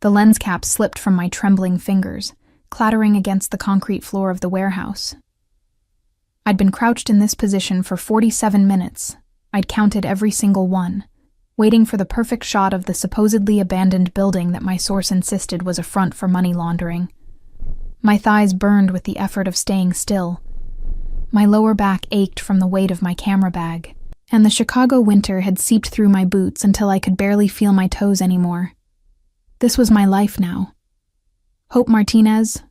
The lens cap slipped from my trembling fingers, clattering against the concrete floor of the warehouse. I'd been crouched in this position for 47 minutes. I'd counted every single one, waiting for the perfect shot of the supposedly abandoned building that my source insisted was a front for money laundering. My thighs burned with the effort of staying still. My lower back ached from the weight of my camera bag, and the Chicago winter had seeped through my boots until I could barely feel my toes anymore. This was my life now. Hope Martinez,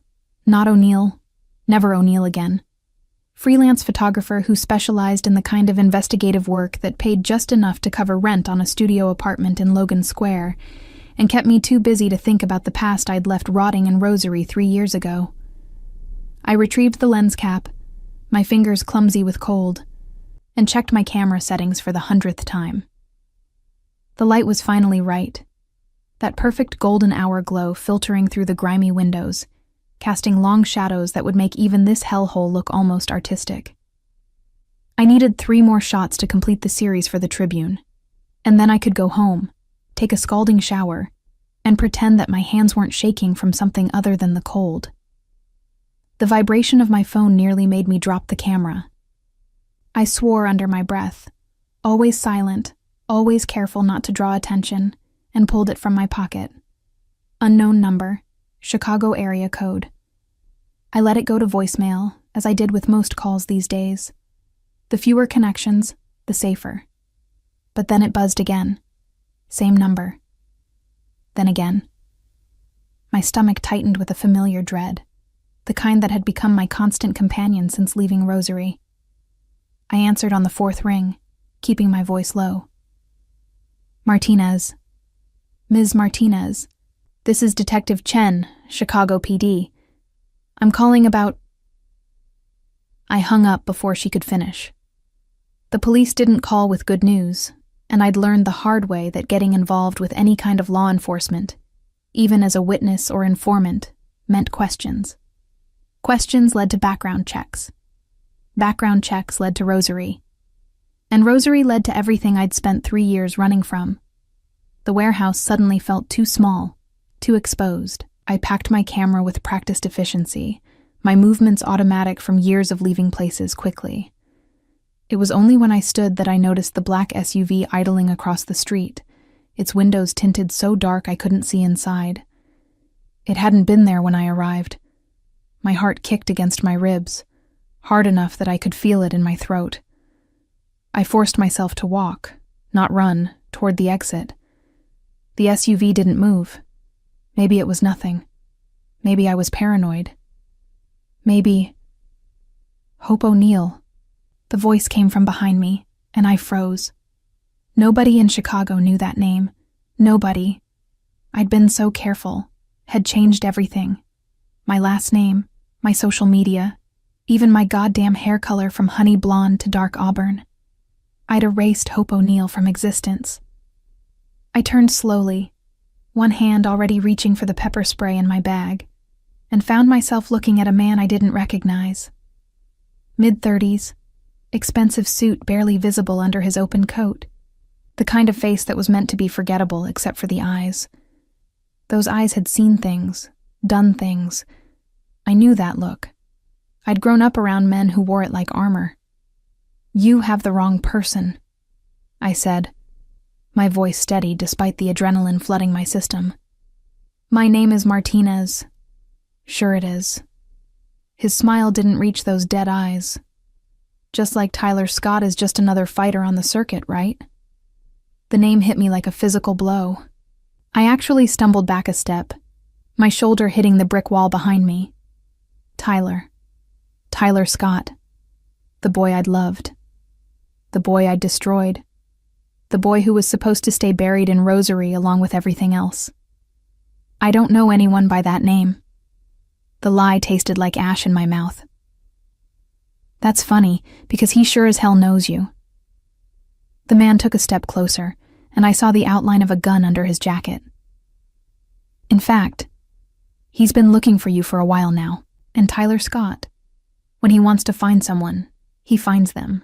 not O'Neill, never O'Neill again. Freelance photographer who specialized in the kind of investigative work that paid just enough to cover rent on a studio apartment in Logan Square, and kept me too busy to think about the past I'd left rotting in Rosary 3 years ago. I retrieved the lens cap, my fingers clumsy with cold, and checked my camera settings for the 100th time. The light was finally right. That perfect golden hour glow filtering through the grimy windows, casting long shadows that would make even this hellhole look almost artistic. I needed 3 more shots to complete the series for the Tribune, and then I could go home, take a scalding shower, and pretend that my hands weren't shaking from something other than the cold. The vibration of my phone nearly made me drop the camera. I swore under my breath, always silent, always careful not to draw attention, and pulled it from my pocket. Unknown number, Chicago area code. I let it go to voicemail, as I did with most calls these days. The fewer connections, the safer. But then it buzzed again. Same number. Then again. My stomach tightened with a familiar dread, the kind that had become my constant companion since leaving Rosary. I answered on the 4th ring, keeping my voice low. Martinez. Ms. Martinez. This is Detective Chen, Chicago PD. I'm calling about... I hung up before she could finish. The police didn't call with good news, and I'd learned the hard way that getting involved with any kind of law enforcement, even as a witness or informant, meant questions. Questions led to background checks. Background checks led to Rosary. And Rosary led to everything I'd spent 3 years running from. The warehouse suddenly felt too small, too exposed. I packed my camera with practiced efficiency, my movements automatic from years of leaving places quickly. It was only when I stood that I noticed the black SUV idling across the street, its windows tinted so dark I couldn't see inside. It hadn't been there when I arrived. My heart kicked against my ribs, hard enough that I could feel it in my throat. I forced myself to walk, not run, toward the exit. The SUV didn't move. Maybe it was nothing. Maybe I was paranoid. Maybe... Hope O'Neill. The voice came from behind me, and I froze. Nobody in Chicago knew that name. Nobody. I'd been so careful, had changed everything. My last name, my social media, even my goddamn hair color from honey blonde to dark auburn. I'd erased Hope O'Neill from existence. I turned slowly, one hand already reaching for the pepper spray in my bag, and found myself looking at a man I didn't recognize. Mid-30s, expensive suit barely visible under his open coat. The kind of face that was meant to be forgettable except for the eyes. Those eyes had seen things, done things. I knew that look. I'd grown up around men who wore it like armor. "You have the wrong person," I said, my voice steady despite the adrenaline flooding my system. "My name is Martinez." "Sure it is." His smile didn't reach those dead eyes. "Just like Tyler Scott is just another fighter on the circuit, right?" The name hit me like a physical blow. I actually stumbled back a step, my shoulder hitting the brick wall behind me. Tyler. Tyler Scott. The boy I'd loved. The boy I'd destroyed. The boy who was supposed to stay buried in Rosary along with everything else. "I don't know anyone by that name." The lie tasted like ash in my mouth. "That's funny, because he sure as hell knows you." The man took a step closer, and I saw the outline of a gun under his jacket. "In fact, he's been looking for you for a while now, and Tyler Scott. When he wants to find someone, he finds them."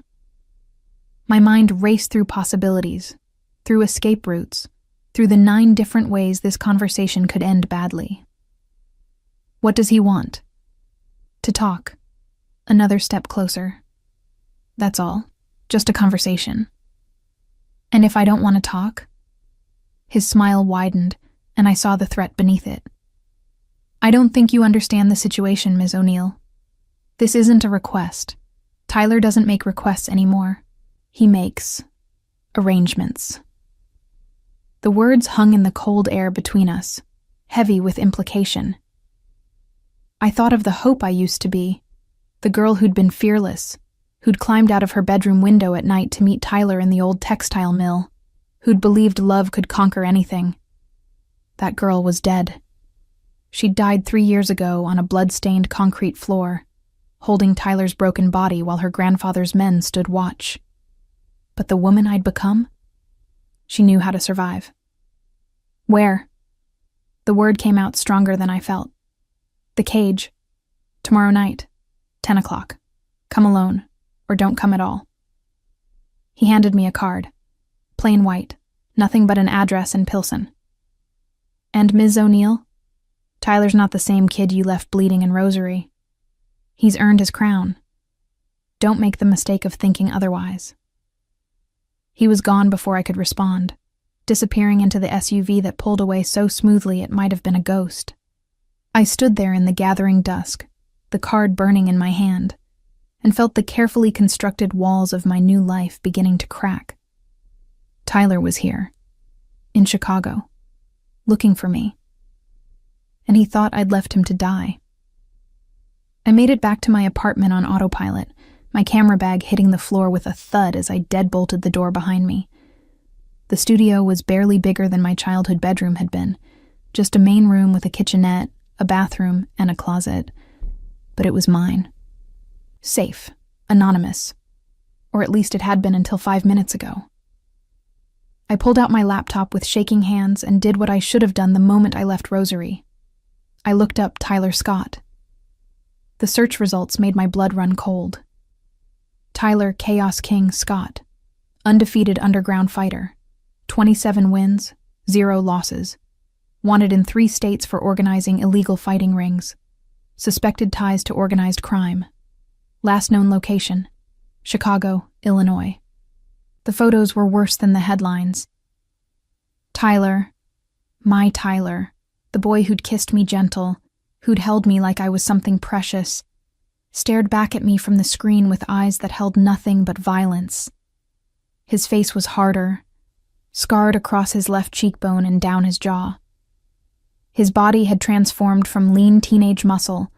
My mind raced through possibilities, through escape routes, through the 9 different ways this conversation could end badly. What does he want? To talk. Another step closer. That's all. Just a conversation. And if I don't want to talk? His smile widened, and I saw the threat beneath it. I don't think you understand the situation, Ms. O'Neill. This isn't a request. Tyler doesn't make requests anymore. He makes arrangements. The words hung in the cold air between us, heavy with implication. I thought of the hope I used to be, the girl who'd been fearless, who'd climbed out of her bedroom window at night to meet Tyler in the old textile mill, who'd believed love could conquer anything. That girl was dead. She'd died 3 years ago on a blood-stained concrete floor, holding Tyler's broken body while her grandfather's men stood watch. But the woman I'd become? She knew how to survive. Where? The word came out stronger than I felt. The cage. Tomorrow night. 10 o'clock. Come alone, or don't come at all. He handed me a card. Plain white. Nothing but an address in Pilsen. And Ms. O'Neill? Tyler's not the same kid you left bleeding in Rosary. He's earned his crown. Don't make the mistake of thinking otherwise. He was gone before I could respond, disappearing into the SUV that pulled away so smoothly it might have been a ghost. I stood there in the gathering dusk, the card burning in my hand, and felt the carefully constructed walls of my new life beginning to crack. Tyler was here, in Chicago, looking for me. And he thought I'd left him to die. I made it back to my apartment on autopilot, my camera bag hitting the floor with a thud as I deadbolted the door behind me. The studio was barely bigger than my childhood bedroom had been, just a main room with a kitchenette, a bathroom, and a closet. But it was mine. Safe, anonymous. Or at least it had been until 5 minutes ago. I pulled out my laptop with shaking hands and did what I should have done the moment I left Rosary. I looked up Tyler Scott. The search results made my blood run cold. Tyler Chaos King Scott, undefeated underground fighter, 27 wins, 0 losses, wanted in 3 states for organizing illegal fighting rings, suspected ties to organized crime, last known location, Chicago, Illinois. The photos were worse than the headlines. Tyler, my Tyler, the boy who'd kissed me gentle, who'd held me like I was something precious, stared back at me from the screen with eyes that held nothing but violence. His face was harder, scarred across his left cheekbone and down his jaw. His body had transformed from lean teenage muscle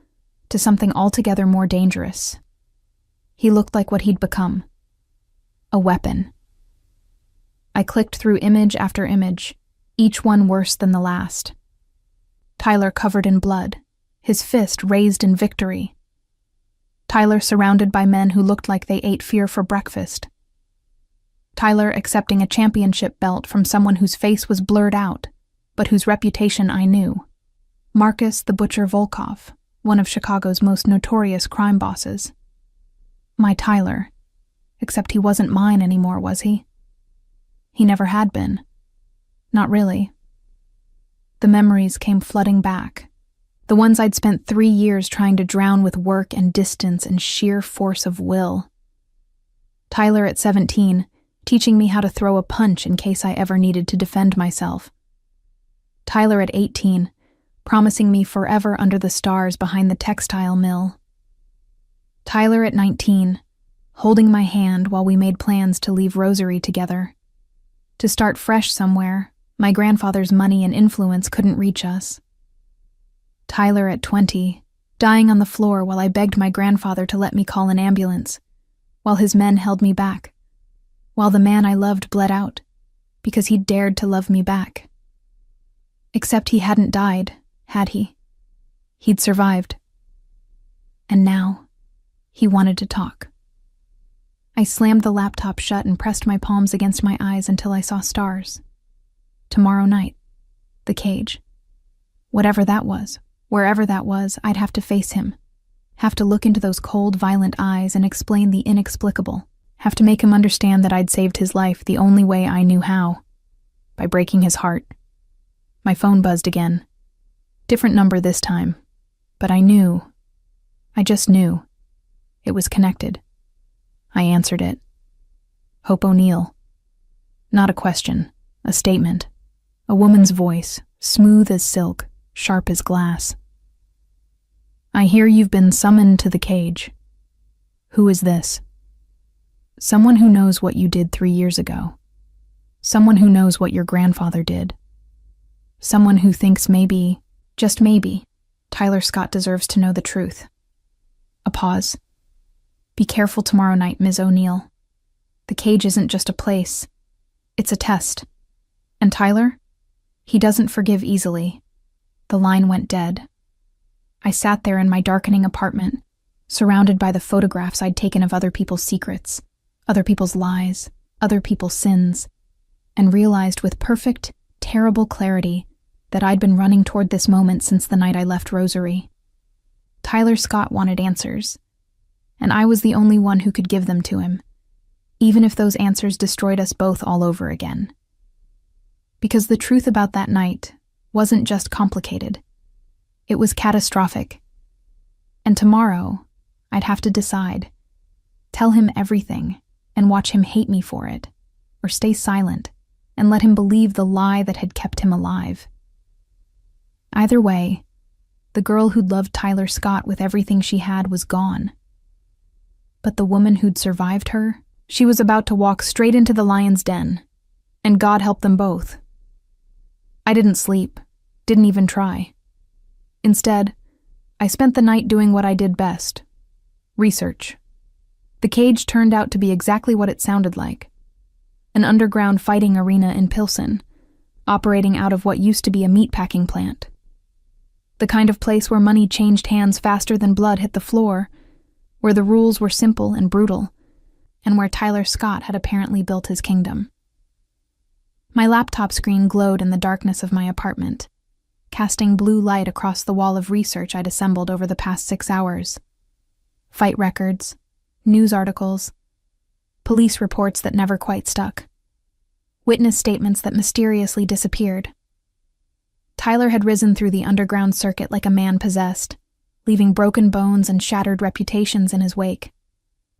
to something altogether more dangerous. He looked like what he'd become. A weapon. I clicked through image after image, each one worse than the last. Tyler covered in blood, his fist raised in victory. Tyler surrounded by men who looked like they ate fear for breakfast. Tyler accepting a championship belt from someone whose face was blurred out, but whose reputation I knew. Marcus the Butcher Volkov, one of Chicago's most notorious crime bosses. My Tyler, except he wasn't mine anymore, was he? He never had been. Not really. The memories came flooding back. The ones I'd spent 3 years trying to drown with work and distance and sheer force of will. Tyler at 17, teaching me how to throw a punch in case I ever needed to defend myself. Tyler at 18, promising me forever under the stars behind the textile mill. Tyler at 19, holding my hand while we made plans to leave Rosary together. To start fresh somewhere, my grandfather's money and influence couldn't reach us. Tyler at 20, dying on the floor while I begged my grandfather to let me call an ambulance, while his men held me back, while the man I loved bled out, because he'd dared to love me back. Except he hadn't died, had he? He'd survived. And now, he wanted to talk. I slammed the laptop shut and pressed my palms against my eyes until I saw stars. Tomorrow night. The cage. Whatever that was, wherever that was, I'd have to face him. Have to look into those cold, violent eyes and explain the inexplicable. Have to make him understand that I'd saved his life the only way I knew how. by breaking his heart. My phone buzzed again. Different number this time, but I just knew. It was connected. I answered it. Hope O'Neill. Not a question, a statement. A woman's voice, smooth as silk, sharp as glass. I hear you've been summoned to the cage. Who is this? Someone who knows what you did 3 years ago. Someone who knows what your grandfather did. Someone who thinks maybe, just maybe, Tyler Scott deserves to know the truth. A pause. Be careful tomorrow night, Ms. O'Neill. The cage isn't just a place. It's a test. And Tyler? He doesn't forgive easily. The line went dead. I sat there in my darkening apartment, surrounded by the photographs I'd taken of other people's secrets, other people's lies, other people's sins, and realized with perfect, terrible clarity that I'd been running toward this moment since the night I left Rosary. Tyler Scott wanted answers, and I was the only one who could give them to him, even if those answers destroyed us both all over again. Because the truth about that night wasn't just complicated. It was catastrophic. And tomorrow, I'd have to decide. Tell him everything and watch him hate me for it, or stay silent and let him believe the lie that had kept him alive. Either way, the girl who'd loved Tyler Scott with everything she had was gone. But the woman who'd survived her, she was about to walk straight into the lion's den, and God help them both. I didn't sleep, didn't even try. Instead, I spent the night doing what I did best: research. The cage turned out to be exactly what it sounded like: an underground fighting arena in Pilsen, operating out of what used to be a meatpacking plant. The kind of place where money changed hands faster than blood hit the floor, where the rules were simple and brutal, and where Tyler Scott had apparently built his kingdom. My laptop screen glowed in the darkness of my apartment, casting blue light across the wall of research I'd assembled over the past 6 hours. Fight records, news articles, police reports that never quite stuck, witness statements that mysteriously disappeared. Tyler had risen through the underground circuit like a man possessed, leaving broken bones and shattered reputations in his wake.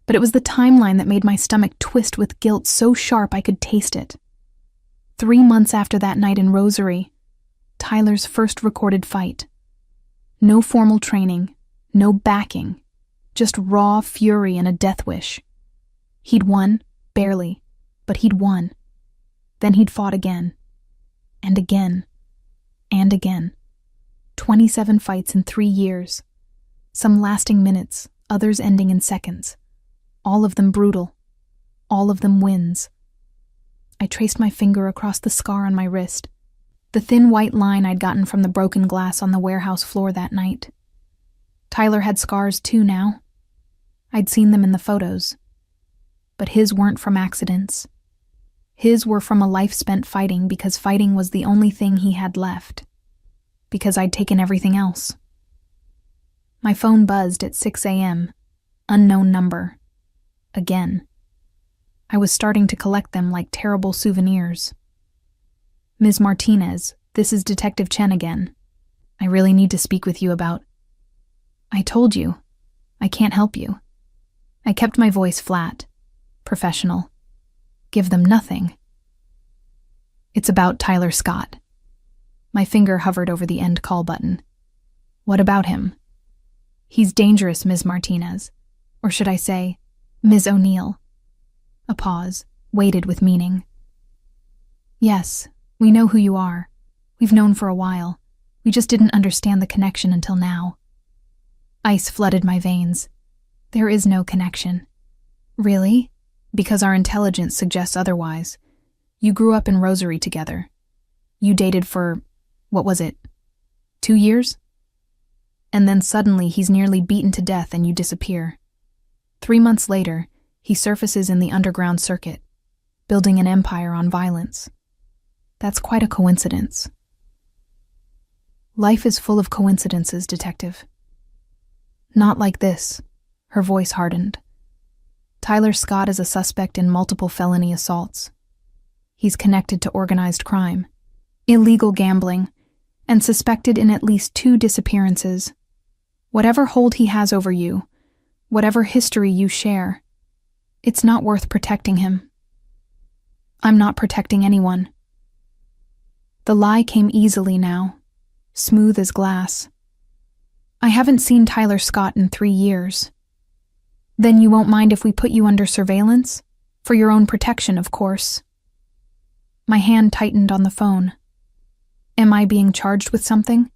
But it was the timeline that made my stomach twist with guilt so sharp I could taste it. 3 months after that night in Rosary, Tyler's first recorded fight. No formal training, no backing, just raw fury and a death wish. He'd won, barely, but he'd won. Then he'd fought again, and again, and again. 27 fights in 3 years. Some lasting minutes, others ending in seconds. All of them brutal. All of them wins. I traced my finger across the scar on my wrist, the thin white line I'd gotten from the broken glass on the warehouse floor that night. Tyler had scars too now. I'd seen them in the photos. But his weren't from accidents. His were from a life spent fighting because fighting was the only thing he had left. Because I'd taken everything else. My phone buzzed at 6 a.m. Unknown number. Again. I was starting to collect them like terrible souvenirs. Ms. Martinez, this is Detective Chen again. I really need to speak with you about... I told you. I can't help you. I kept my voice flat. Professional. Give them nothing. It's about Tyler Scott. My finger hovered over the end call button. What about him? He's dangerous, Ms. Martinez. Or should I say, Ms. O'Neill. A pause, weighted with meaning. Yes, we know who you are. We've known for a while. We just didn't understand the connection until now. Ice flooded my veins. There is no connection. Really? Because our intelligence suggests otherwise. You grew up in Rosary together. You dated for, what was it, 2 years? And then suddenly he's nearly beaten to death and you disappear. 3 months later, he surfaces in the underground circuit, building an empire on violence. That's quite a coincidence. Life is full of coincidences, Detective. Not like this. Her voice hardened. Tyler Scott is a suspect in multiple felony assaults. He's connected to organized crime, illegal gambling, and suspected in at least 2 disappearances. Whatever hold he has over you, whatever history you share, it's not worth protecting him. I'm not protecting anyone. The lie came easily now, smooth as glass. I haven't seen Tyler Scott in 3 years. Then you won't mind if we put you under surveillance? For your own protection, of course. My hand tightened on the phone. Am I being charged with something?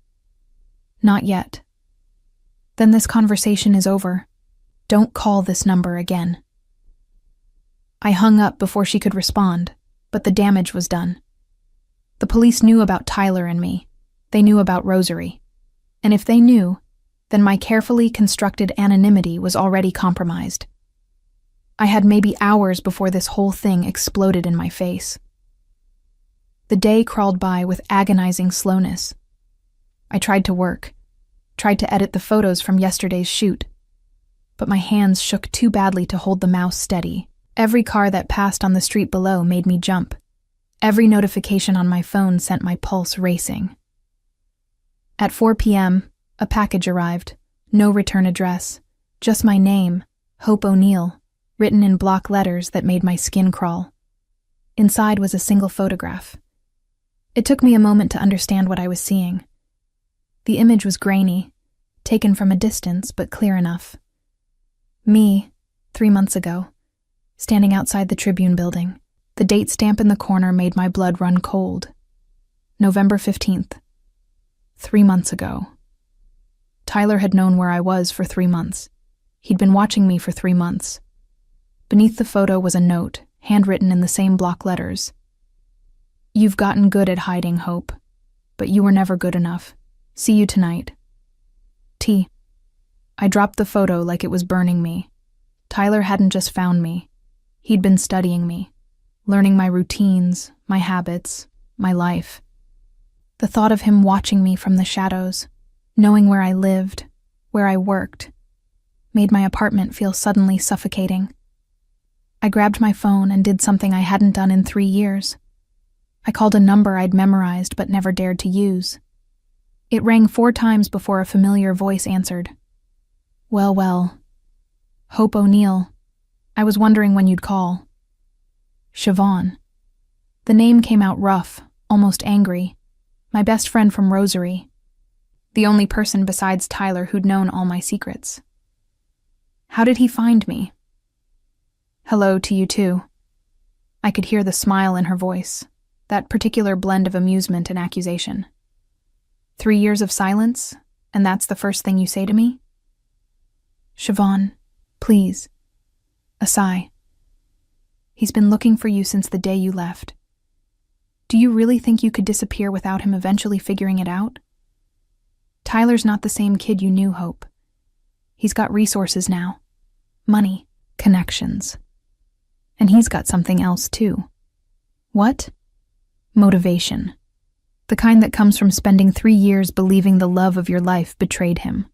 Not yet. Then this conversation is over. Don't call this number again. I hung up before she could respond, but the damage was done. The police knew about Tyler and me. They knew about Rosary. And if they knew, then my carefully constructed anonymity was already compromised. I had maybe hours before this whole thing exploded in my face. The day crawled by with agonizing slowness. I tried to work, tried to edit the photos from yesterday's shoot, but my hands shook too badly to hold the mouse steady. Every car that passed on the street below made me jump. Every notification on my phone sent my pulse racing. At 4 p.m., a package arrived. No return address. Just my name, Hope O'Neill, written in block letters that made my skin crawl. Inside was a single photograph. It took me a moment to understand what I was seeing. The image was grainy, taken from a distance but clear enough. Me, 3 months ago, standing outside the Tribune building. The date stamp in the corner made my blood run cold. November 15th. 3 months ago. Tyler had known where I was for 3 months. He'd been watching me for 3 months. Beneath the photo was a note, handwritten in the same block letters. You've gotten good at hiding, Hope, but you were never good enough. See you tonight. T. I dropped the photo like it was burning me. Tyler hadn't just found me. He'd been studying me, learning my routines, my habits, my life. The thought of him watching me from the shadows, knowing where I lived, where I worked, made my apartment feel suddenly suffocating. I grabbed my phone and did something I hadn't done in 3 years. I called a number I'd memorized but never dared to use. It rang 4 times before a familiar voice answered. Well. Hope O'Neill. I was wondering when you'd call. Siobhan. The name came out rough, almost angry. My best friend from Rosary. The only person besides Tyler who'd known all my secrets. How did he find me? Hello to you too. I could hear the smile in her voice, that particular blend of amusement and accusation. 3 years of silence, and that's the first thing you say to me? Siobhan, please. A sigh. He's been looking for you since the day you left. Do you really think you could disappear without him eventually figuring it out? Tyler's not the same kid you knew, Hope. He's got resources now. Money. Connections. And he's got something else too. What? Motivation. The kind that comes from spending 3 years believing the love of your life betrayed him.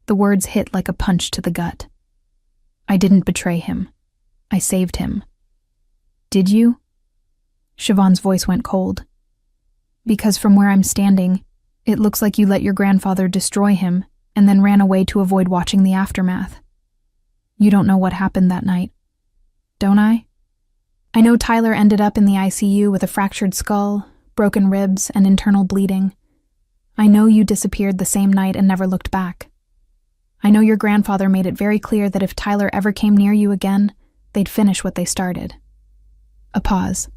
The words hit like a punch to the gut. I didn't betray him. I saved him. Did you? Siobhan's voice went cold. Because from where I'm standing, it looks like you let your grandfather destroy him and then ran away to avoid watching the aftermath. You don't know what happened that night, don't I? I know Tyler ended up in the ICU with a fractured skull, broken ribs, and internal bleeding. I know you disappeared the same night and never looked back. I know your grandfather made it very clear that if Tyler ever came near you again, they'd finish what they started. A pause.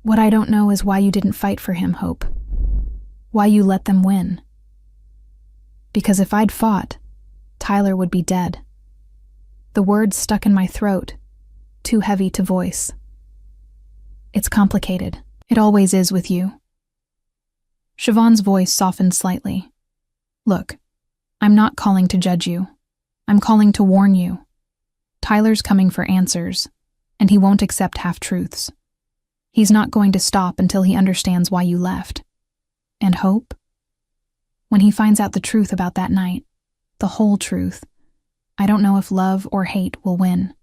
What I don't know is why you didn't fight for him, Hope. Why you let them win. Because if I'd fought, Tyler would be dead. The words stuck in my throat, too heavy to voice. It's complicated. It always is with you. Siobhan's voice softened slightly. Look, I'm not calling to judge you. I'm calling to warn you. Tyler's coming for answers, and he won't accept half-truths. He's not going to stop until he understands why you left. And Hope? When he finds out the truth about that night, the whole truth, I don't know if love or hate will win.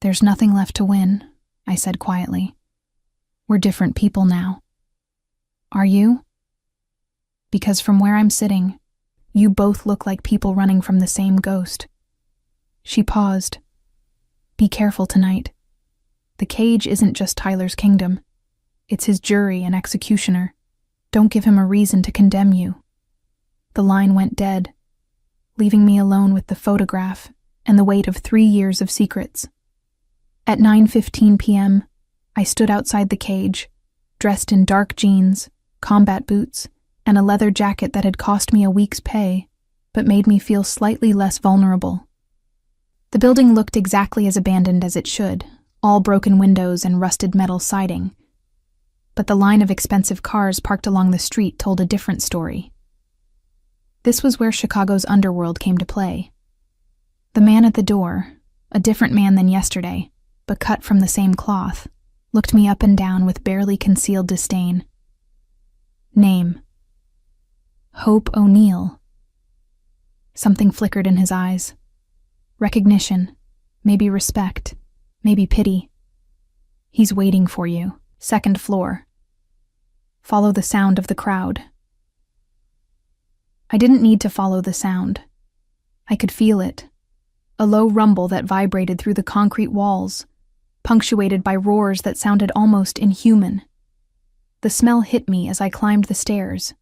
There's nothing left to win, I said quietly. We're different people now. Are you? Because from where I'm sitting, you both look like people running from the same ghost. She paused. Be careful tonight. The cage isn't just Tyler's kingdom. It's his jury and executioner. Don't give him a reason to condemn you. The line went dead, leaving me alone with the photograph and the weight of 3 years of secrets. At 9:15 p.m., I stood outside the cage, dressed in dark jeans, combat boots, and a leather jacket that had cost me a week's pay, but made me feel slightly less vulnerable. The building looked exactly as abandoned as it should, all broken windows and rusted metal siding. But the line of expensive cars parked along the street told a different story. This was where Chicago's underworld came to play. The man at the door, a different man than yesterday, but cut from the same cloth, looked me up and down with barely concealed disdain. Name: Hope O'Neill. Something flickered in his eyes. Recognition, maybe respect, maybe pity. He's waiting for you, 2nd floor. Follow the sound of the crowd. I didn't need to follow the sound. I could feel it, a low rumble that vibrated through the concrete walls, punctuated by roars that sounded almost inhuman. The smell hit me as I climbed the stairs.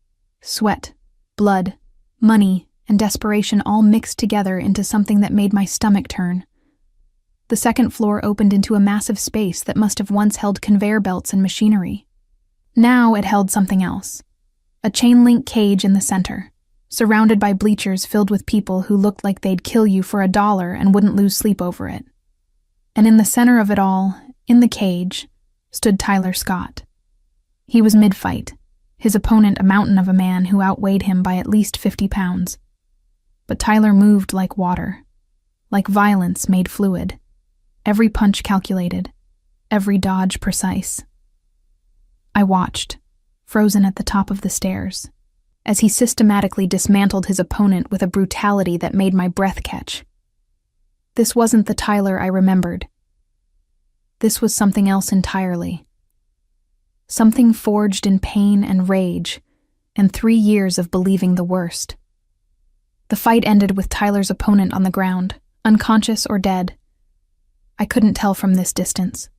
Sweat, blood, money, and desperation all mixed together into something that made my stomach turn. The 2nd floor opened into a massive space that must have once held conveyor belts and machinery. Now it held something else. A chain-link cage in the center, surrounded by bleachers filled with people who looked like they'd kill you for $1 and wouldn't lose sleep over it. And in the center of it all, in the cage, stood Tyler Scott. He was mid-fight, his opponent a mountain of a man who outweighed him by at least 50 pounds. But Tyler moved like water, like violence made fluid, every punch calculated, every dodge precise. I watched, frozen at the top of the stairs, as he systematically dismantled his opponent with a brutality that made my breath catch. This wasn't the Tyler I remembered. This was something else entirely. Something forged in pain and rage, and 3 years of believing the worst. The fight ended with Tyler's opponent on the ground, unconscious or dead. I couldn't tell from this distance.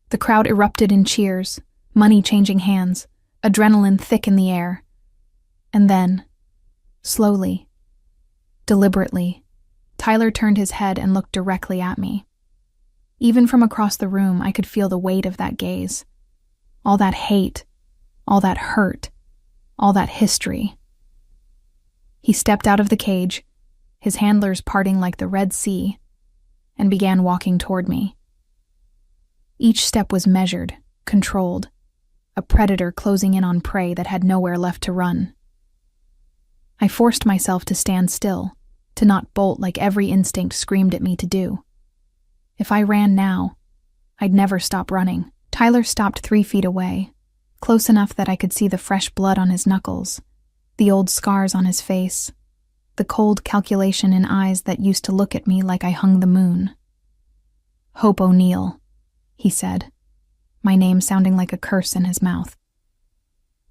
The crowd erupted in cheers, money changing hands, adrenaline thick in the air. And then, slowly, deliberately, Tyler turned his head and looked directly at me. Even from across the room, I could feel the weight of that gaze. All that hate, all that hurt, all that history. He stepped out of the cage, his handlers parting like the Red Sea, and began walking toward me. Each step was measured, controlled, a predator closing in on prey that had nowhere left to run. I forced myself to stand still, to not bolt like every instinct screamed at me to do. If I ran now, I'd never stop running. Tyler stopped 3 feet away, close enough that I could see the fresh blood on his knuckles, the old scars on his face, the cold calculation in eyes that used to look at me like I hung the moon. Hope O'Neill, he said, my name sounding like a curse in his mouth.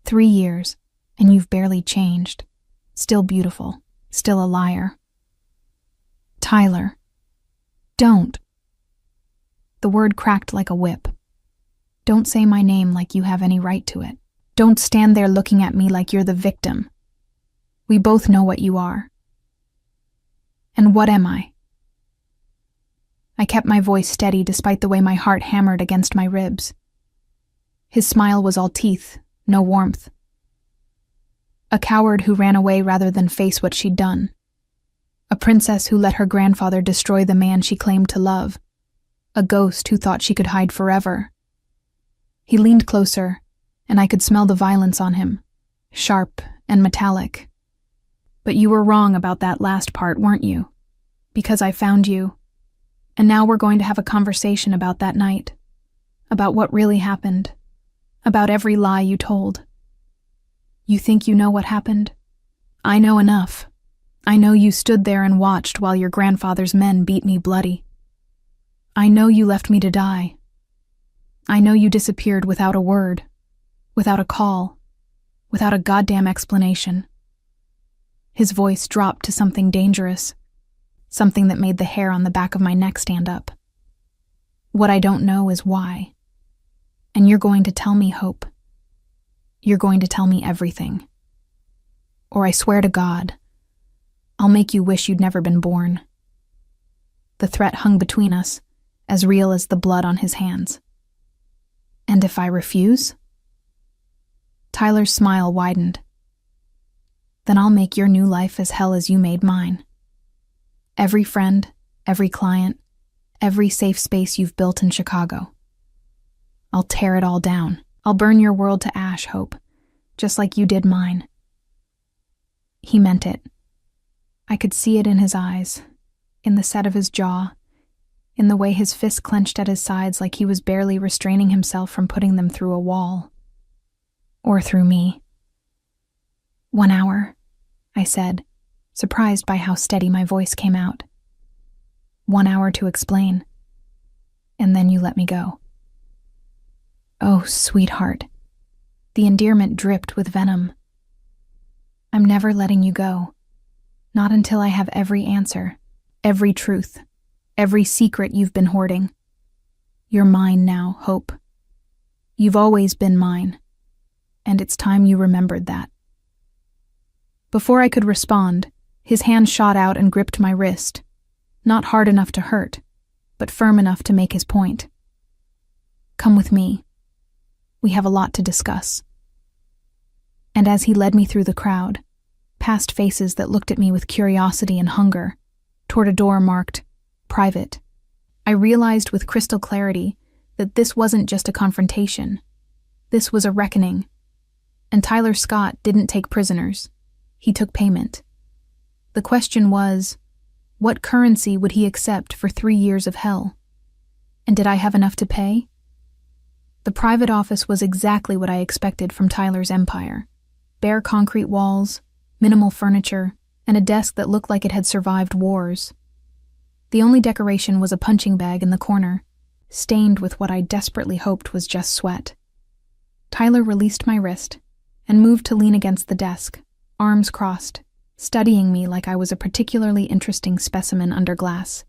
3 years, and you've barely changed. Still beautiful, still a liar. Tyler, don't. The word cracked like a whip. Don't say my name like you have any right to it. Don't stand there looking at me like you're the victim. We both know what you are. And what am I? I kept my voice steady despite the way my heart hammered against my ribs. His smile was all teeth, no warmth. A coward who ran away rather than face what she'd done. A princess who let her grandfather destroy the man she claimed to love. A ghost who thought she could hide forever. He leaned closer, and I could smell the violence on him, sharp and metallic. But you were wrong about that last part, weren't you? Because I found you. And now we're going to have a conversation about that night. About what really happened. About every lie you told. You think you know what happened? I know enough. I know you stood there and watched while your grandfather's men beat me bloody. I know you left me to die. I know you disappeared without a word, without a call, without a goddamn explanation. His voice dropped to something dangerous, something that made the hair on the back of my neck stand up. What I don't know is why. And you're going to tell me, Hope. You're going to tell me everything. Or I swear to God, I'll make you wish you'd never been born. The threat hung between us, as real as the blood on his hands. And if I refuse? Tyler's smile widened. Then I'll make your new life as hell as you made mine. Every friend, every client, every safe space you've built in Chicago. I'll tear it all down. I'll burn your world to ash, Hope, just like you did mine. He meant it. I could see it in his eyes, in the set of his jaw, in the way his fists clenched at his sides like he was barely restraining himself from putting them through a wall. Or through me. 1 hour, I said, surprised by how steady my voice came out. 1 hour to explain. And then you let me go. Oh, sweetheart. The endearment dripped with venom. I'm never letting you go. Not until I have every answer, every truth, every secret you've been hoarding. You're mine now, Hope. You've always been mine. And it's time you remembered that. Before I could respond, his hand shot out and gripped my wrist, not hard enough to hurt, but firm enough to make his point. Come with me. We have a lot to discuss. And as he led me through the crowd, past faces that looked at me with curiosity and hunger, toward a door marked Private, I realized with crystal clarity that this wasn't just a confrontation. This was a reckoning. And Tyler Scott didn't take prisoners. He took payment. The question was, what currency would he accept for 3 years of hell? And did I have enough to pay? The private office was exactly what I expected from Tyler's empire. Bare concrete walls, minimal furniture, and a desk that looked like it had survived wars. The only decoration was a punching bag in the corner, stained with what I desperately hoped was just sweat. Tyler released my wrist and moved to lean against the desk, arms crossed, studying me like I was a particularly interesting specimen under glass.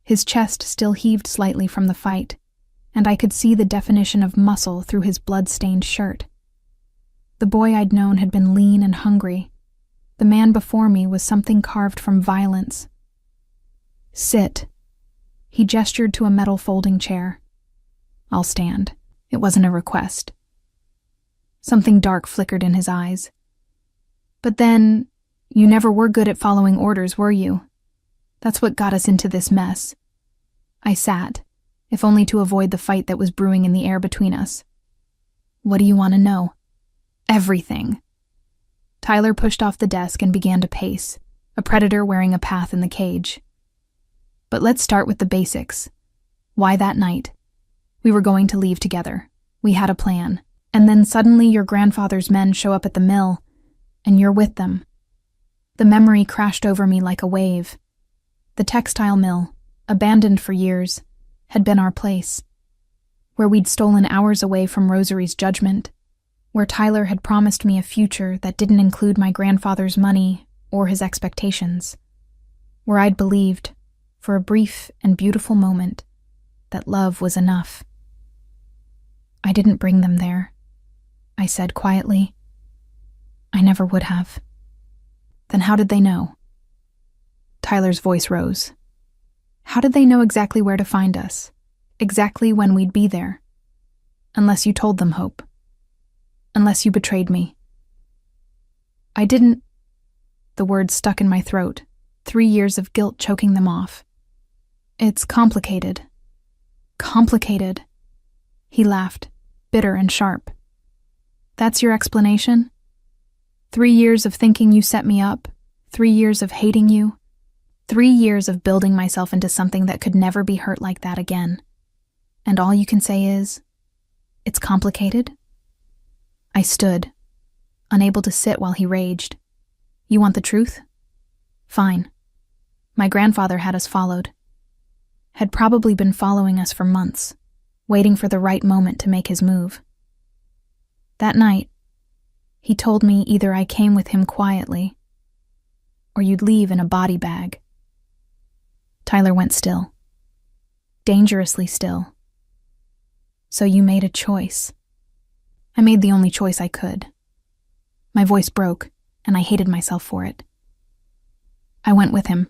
His chest still heaved slightly from the fight, and I could see the definition of muscle through his blood-stained shirt. The boy I'd known had been lean and hungry. The man before me was something carved from violence. Sit. He gestured to a metal folding chair. I'll stand. It wasn't a request. Something dark flickered in his eyes. But then, you never were good at following orders, were you? That's what got us into this mess. I sat, if only to avoid the fight that was brewing in the air between us. What do you want to know? Everything. Tyler pushed off the desk and began to pace, a predator wearing a path in the cage. But let's start with the basics. Why that night? We were going to leave together. We had a plan. And then suddenly your grandfather's men show up at the mill, and you're with them. The memory crashed over me like a wave. The textile mill, abandoned for years, had been our place, where we'd stolen hours away from Rosary's judgment, where Tyler had promised me a future that didn't include my grandfather's money or his expectations, where I'd believed, for a brief and beautiful moment, that love was enough. I didn't bring them there, I said quietly. I never would have. Then how did they know? Tyler's voice rose. How did they know exactly where to find us? Exactly when we'd be there? Unless you told them, Hope. Unless you betrayed me. I didn't. The words stuck in my throat, 3 years of guilt choking them off. It's complicated. Complicated. He laughed, bitter and sharp. That's your explanation? 3 years of thinking you set me up, 3 years of hating you, 3 years of building myself into something that could never be hurt like that again. And all you can say is, it's complicated? I stood, unable to sit while he raged. You want the truth? Fine. My grandfather had us followed. Had probably been following us for months. waiting for the right moment to make his move. That night, he told me either I came with him quietly or you'd leave in a body bag. Tyler went still. Dangerously still. So you made a choice. I made the only choice I could. My voice broke, and I hated myself for it. I went with him.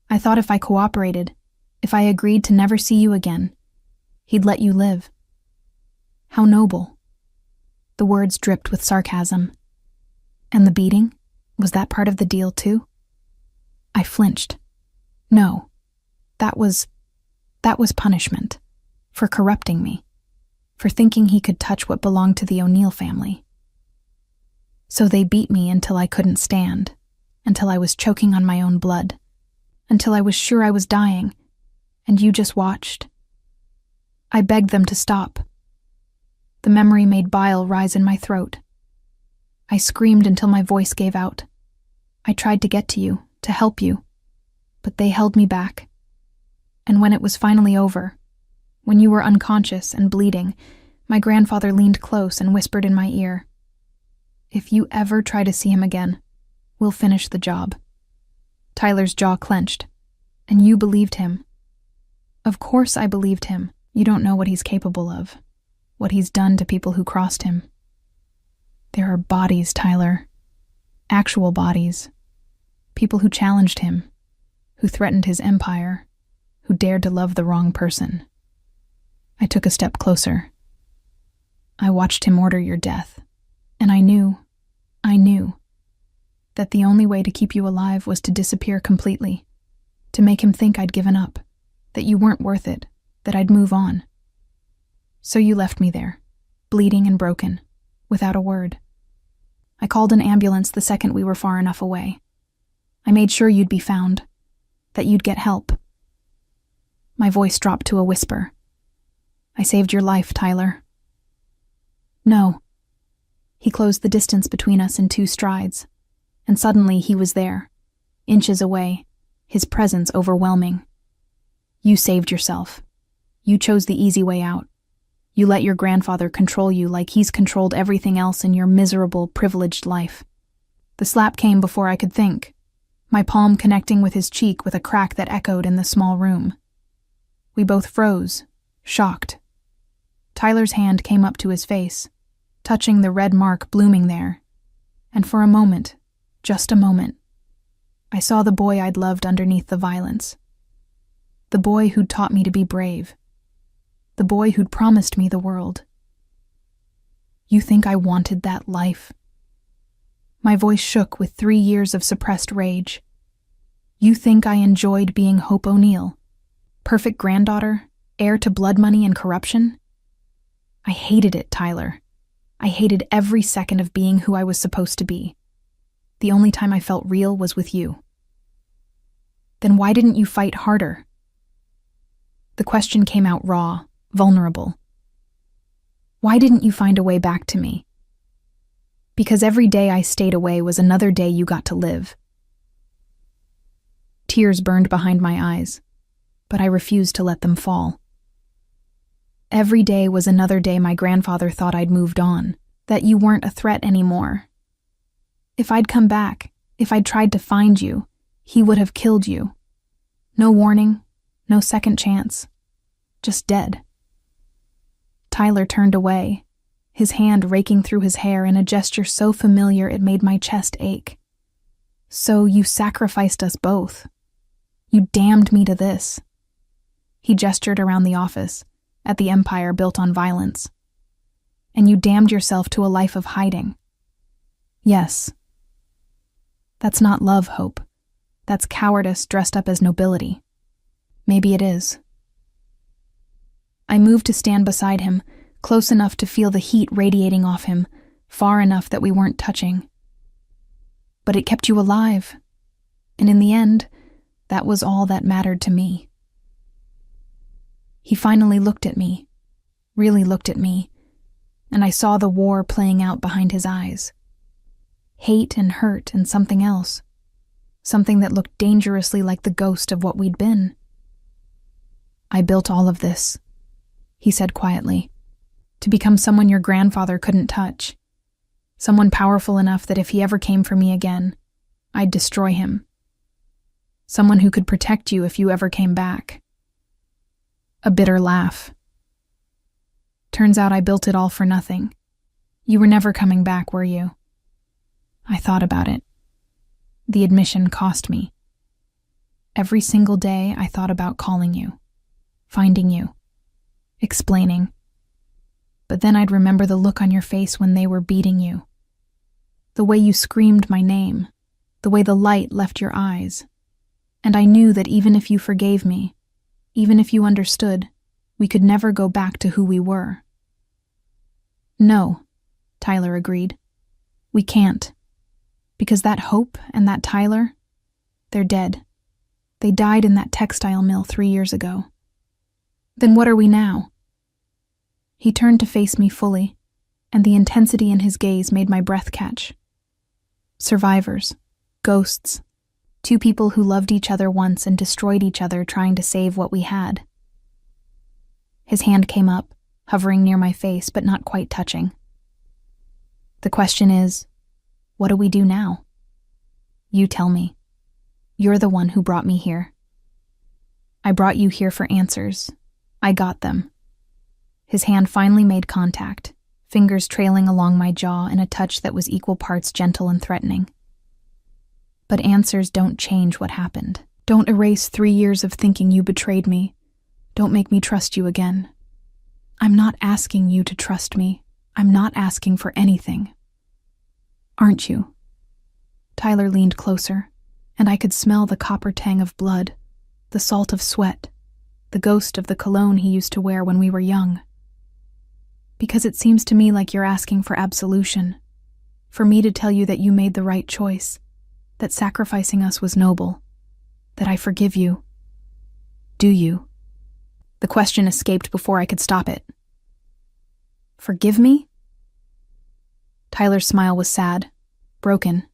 I thought if I cooperated, if I agreed to never see you again, he'd let you live. How noble. The words dripped with sarcasm. And the beating? Was that part of the deal too? I flinched. No. That was punishment. For corrupting me. For thinking he could touch what belonged to the O'Neill family. So they beat me until I couldn't stand, until I was choking on my own blood, until I was sure I was dying, and you just watched. I begged them to stop. The memory made bile rise in my throat. I screamed until my voice gave out. I tried to get to you, to help you, but they held me back. And when it was finally over, when you were unconscious and bleeding, my grandfather leaned close and whispered in my ear, "If you ever try to see him again, we'll finish the job." Tyler's jaw clenched. And you believed him. Of course I believed him. You don't know what he's capable of, what he's done to people who crossed him. There are bodies, Tyler. Actual bodies. People who challenged him, who threatened his empire, who dared to love the wrong person. I took a step closer. I watched him order your death, and I knew that the only way to keep you alive was to disappear completely, to make him think I'd given up, that you weren't worth it, that I'd move on. So you left me there, bleeding and broken, without a word. I called an ambulance the second we were far enough away. I made sure you'd be found, that you'd get help. My voice dropped to a whisper. I saved your life, Tyler. No. He closed the distance between us in 2 strides, and suddenly he was there, inches away, his presence overwhelming. You saved yourself. You chose the easy way out. You let your grandfather control you like he's controlled everything else in your miserable, privileged life. The slap came before I could think, my palm connecting with his cheek with a crack that echoed in the small room. We both froze, shocked. Tyler's hand came up to his face, touching the red mark blooming there, and for a moment, just a moment, I saw the boy I'd loved underneath the violence. The boy who'd taught me to be brave. The boy who'd promised me the world. You think I wanted that life? My voice shook with 3 years of suppressed rage. You think I enjoyed being Hope O'Neill? Perfect granddaughter, heir to blood money and corruption? I hated it, Tyler. I hated every second of being who I was supposed to be. The only time I felt real was with you. Then why didn't you fight harder? The question came out raw, vulnerable. Why didn't you find a way back to me? Because every day I stayed away was another day you got to live. Tears burned behind my eyes, but I refused to let them fall. Every day was another day my grandfather thought I'd moved on, that you weren't a threat anymore. If I'd come back, if I'd tried to find you, he would have killed you. No warning, no second chance, just dead. Tyler turned away, his hand raking through his hair in a gesture so familiar it made my chest ache. So you sacrificed us both. You damned me to this. He gestured around the office, at the empire built on violence. And you damned yourself to a life of hiding. Yes. That's not love, Hope. That's cowardice dressed up as nobility. Maybe it is. I moved to stand beside him, close enough to feel the heat radiating off him, far enough that we weren't touching. But it kept you alive. And in the end, that was all that mattered to me. He finally looked at me, really looked at me, and I saw the war playing out behind his eyes. Hate and hurt and something else. Something that looked dangerously like the ghost of what we'd been. I built all of this. he said quietly. To become someone your grandfather couldn't touch. Someone powerful enough that if he ever came for me again, I'd destroy him. Someone who could protect you if you ever came back. A bitter laugh. Turns out I built it all for nothing. You were never coming back, were you? I thought about it. The admission cost me. Every single day I thought about calling you, finding you, explaining. But then I'd remember the look on your face when they were beating you. The way you screamed my name, the way the light left your eyes. And I knew that even if you forgave me, even if you understood, we could never go back to who we were. No, Tyler agreed. We can't. Because that Hope and that Tyler, they're dead. They died in that textile mill 3 years ago. Then what are we now? He turned to face me fully, and the intensity in his gaze made my breath catch. Survivors, ghosts, 2 people who loved each other once and destroyed each other trying to save what we had. His hand came up, hovering near my face but not quite touching. The question is, what do we do now? You tell me. You're the one who brought me here. I brought you here for answers. I got them. His hand finally made contact, fingers trailing along my jaw in a touch that was equal parts gentle and threatening. But answers don't change what happened. Don't erase 3 years of thinking you betrayed me. Don't make me trust you again. I'm not asking you to trust me. I'm not asking for anything. Aren't you? Tyler leaned closer, and I could smell the copper tang of blood, the salt of sweat, the ghost of the cologne he used to wear when we were young. Because it seems to me like you're asking for absolution, for me to tell you that you made the right choice, that sacrificing us was noble, that I forgive you. Do you? The question escaped before I could stop it. Forgive me? Tyler's smile was sad, broken.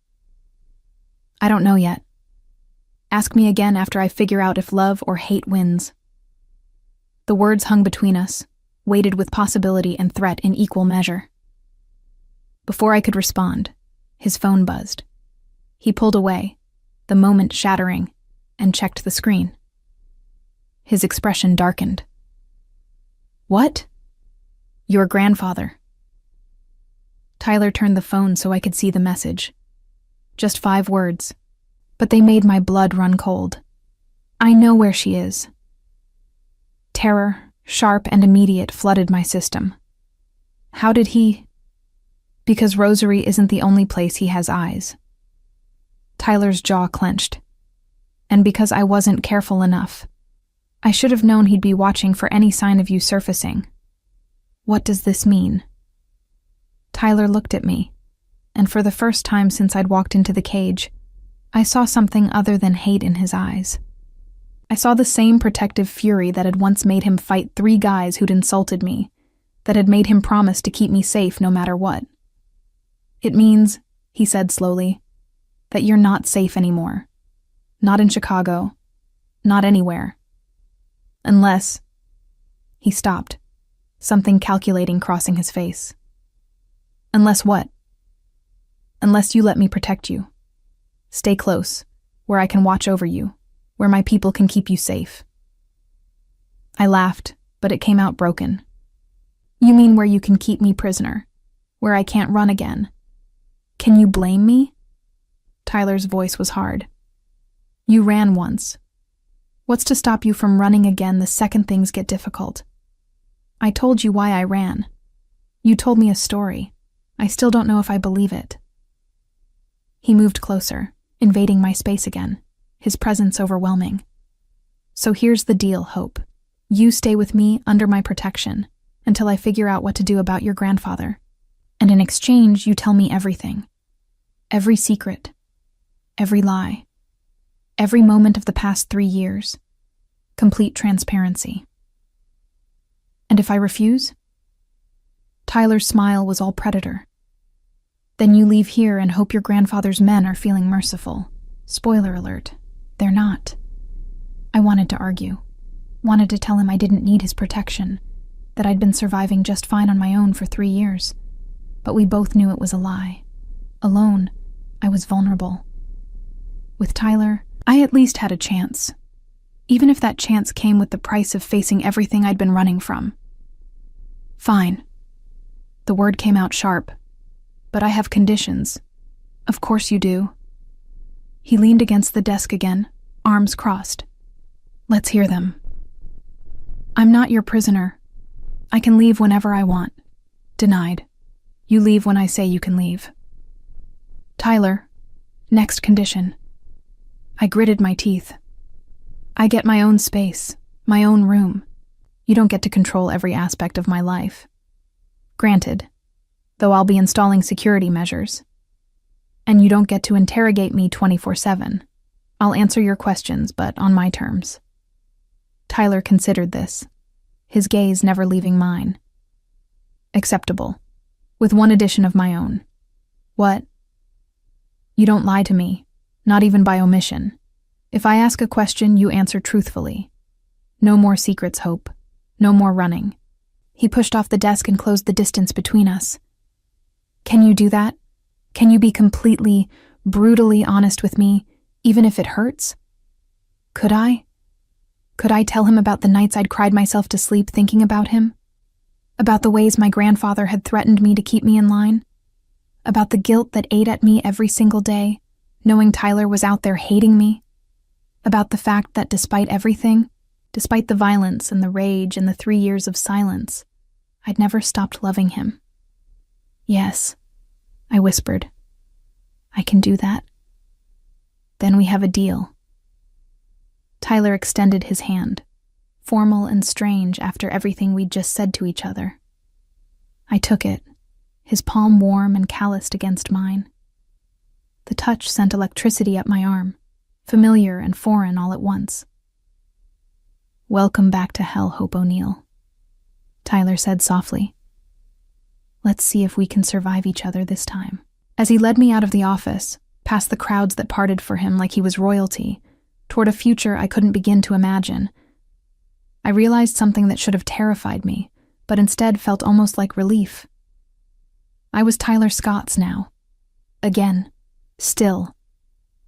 I don't know yet. Ask me again after I figure out if love or hate wins. The words hung between us, weighted with possibility and threat in equal measure. Before I could respond, his phone buzzed. He pulled away, the moment shattering, and checked the screen. His expression darkened. What? Your grandfather. Tyler turned the phone so I could see the message. Just 5 words, but they made my blood run cold. I know where she is. Terror, sharp and immediate, flooded my system. How did he? Because Rosary isn't the only place he has eyes. Tyler's jaw clenched. And because I wasn't careful enough. I should have known he'd be watching for any sign of you surfacing. What does this mean? Tyler looked at me, and for the first time since I'd walked into the cage, I saw something other than hate in his eyes. I saw the same protective fury that had once made him fight 3 guys who'd insulted me, that had made him promise to keep me safe no matter what. It means, he said slowly, that you're not safe anymore. Not in Chicago. Not anywhere. Unless... He stopped, something calculating crossing his face. Unless what? Unless you let me protect you. Stay close, where I can watch over you, where my people can keep you safe. I laughed, but it came out broken. You mean where you can keep me prisoner, where I can't run again? Can you blame me? Tyler's voice was hard. You ran once. What's to stop you from running again the second things get difficult? I told you why I ran. You told me a story. I still don't know if I believe it. He moved closer, invading my space again, his presence overwhelming. So here's the deal, Hope. You stay with me under my protection until I figure out what to do about your grandfather. And in exchange, you tell me everything. Every secret. Every lie. Every moment of the past 3 years. Complete transparency. And if I refuse? Tyler's smile was all predator. Then you leave here and hope your grandfather's men are feeling merciful. Spoiler alert, they're not. I wanted to argue. Wanted to tell him I didn't need his protection. that I'd been surviving just fine on my own for 3 years. But we both knew it was a lie. Alone, I was vulnerable. With Tyler, I at least had a chance. Even if that chance came with the price of facing everything I'd been running from. Fine. The word came out sharp. But I have conditions. Of course you do. He leaned against the desk again, arms crossed. Let's hear them. I'm not your prisoner. I can leave whenever I want. Denied. You leave when I say you can leave. Tyler, next condition. I gritted my teeth. I get my own space, my own room. You don't get to control every aspect of my life. Granted, though I'll be installing security measures. And you don't get to interrogate me 24/7. I'll answer your questions, but on my terms. Tyler considered this, his gaze never leaving mine. Acceptable, with one addition of my own. What? You don't lie to me, not even by omission. If I ask a question, you answer truthfully. No more secrets, Hope. No more running. He pushed off the desk and closed the distance between us. Can you do that? Can you be completely, brutally honest with me, even if it hurts? Could I? Could I tell him about the nights I'd cried myself to sleep thinking about him? About the ways my grandfather had threatened me to keep me in line? About the guilt that ate at me every single day, knowing Tyler was out there hating me? About the fact that despite everything, despite the violence and the rage and the 3 years of silence, I'd never stopped loving him. Yes, I whispered. I can do that. Then we have a deal. Tyler extended his hand, formal and strange after everything we'd just said to each other. I took it, his palm warm and calloused against mine. The touch sent electricity up my arm, familiar and foreign all at once. Welcome back to hell, Hope O'Neill, Tyler said softly. Let's see if we can survive each other this time. As he led me out of the office, past the crowds that parted for him like he was royalty, toward a future I couldn't begin to imagine, I realized something that should have terrified me, but instead felt almost like relief. I was Tyler Scott's now. Again. Still.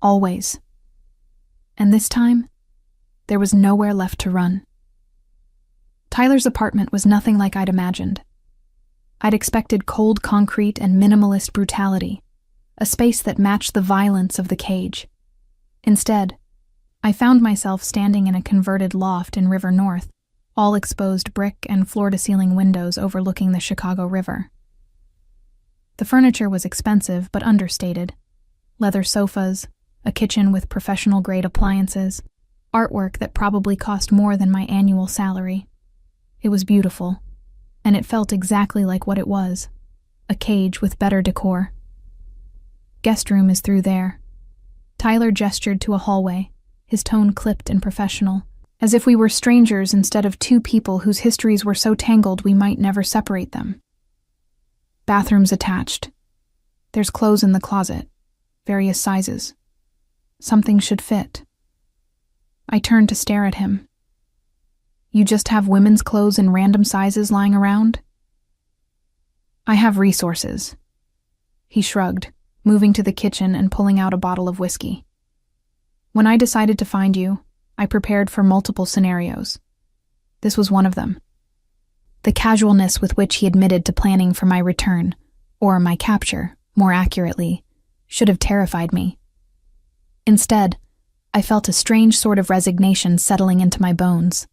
Always. And this time, there was nowhere left to run. Tyler's apartment was nothing like I'd imagined. I'd expected cold concrete and minimalist brutality, a space that matched the violence of the cage. Instead, I found myself standing in a converted loft in River North, all exposed brick and floor-to-ceiling windows overlooking the Chicago River. The furniture was expensive but understated. Leather sofas, a kitchen with professional-grade appliances, artwork that probably cost more than my annual salary. It was beautiful, and it felt exactly like what it was, a cage with better decor. Guest room is through there. Tyler gestured to a hallway, his tone clipped and professional, as if we were strangers instead of two people whose histories were so tangled we might never separate them. Bathrooms attached. There's clothes in the closet, various sizes. Something should fit. I turned to stare at him. You just have women's clothes in random sizes lying around? I have resources. He shrugged, moving to the kitchen and pulling out a bottle of whiskey. When I decided to find you, I prepared for multiple scenarios. This was one of them. The casualness with which he admitted to planning for my return, or my capture, more accurately, should have terrified me. Instead, I felt a strange sort of resignation settling into my bones.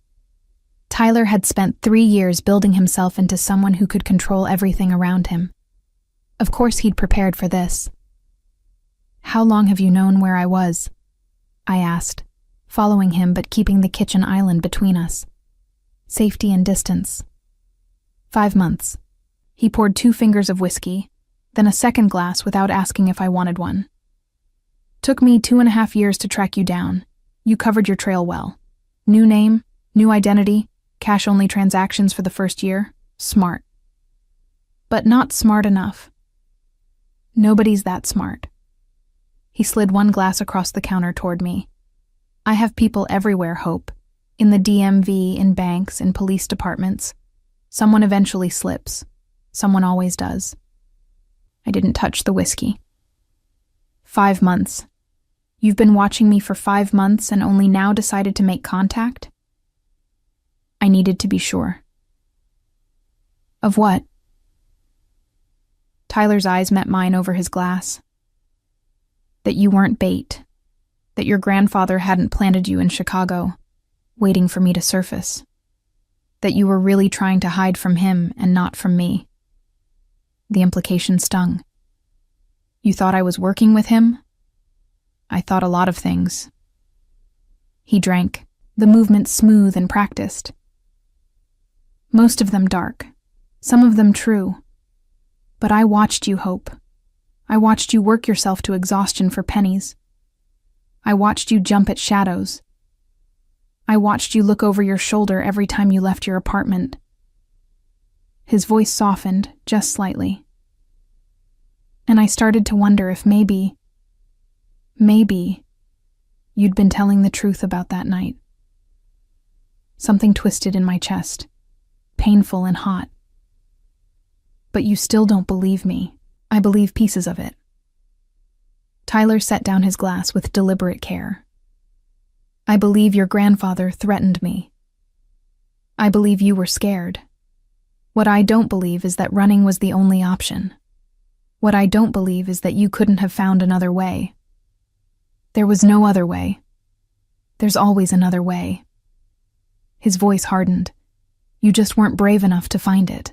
Tyler had spent 3 years building himself into someone who could control everything around him. Of course he'd prepared for this. How long have you known where I was? I asked, following him but keeping the kitchen island between us. Safety and distance. 5 months. He poured 2 fingers of whiskey, then a second glass without asking if I wanted one. Took me 2.5 years to track you down. You covered your trail well. New name, new identity, cash-only transactions for the first year. Smart. But not smart enough. Nobody's that smart. He slid 1 glass across the counter toward me. I have people everywhere, Hope. In the DMV, in banks, in police departments. Someone eventually slips. Someone always does. I didn't touch the whiskey. 5 months. You've been watching me for 5 months and only now decided to make contact? I needed to be sure. Of what? Tyler's eyes met mine over his glass. That you weren't bait. That your grandfather hadn't planted you in Chicago, waiting for me to surface. That you were really trying to hide from him and not from me. The implication stung. You thought I was working with him? I thought a lot of things. He drank, the movement smooth and practiced. Most of them dark, some of them true. But I watched you, Hope. I watched you work yourself to exhaustion for pennies. I watched you jump at shadows. I watched you look over your shoulder every time you left your apartment. His voice softened, just slightly. And I started to wonder if maybe you'd been telling the truth about that night. Something twisted in my chest, painful and hot. But you still don't believe me. I believe pieces of it. Tyler set down his glass with deliberate care. I believe your grandfather threatened me. I believe you were scared. What I don't believe is that running was the only option. What I don't believe is that you couldn't have found another way. There was no other way. There's always another way. His voice hardened. You just weren't brave enough to find it.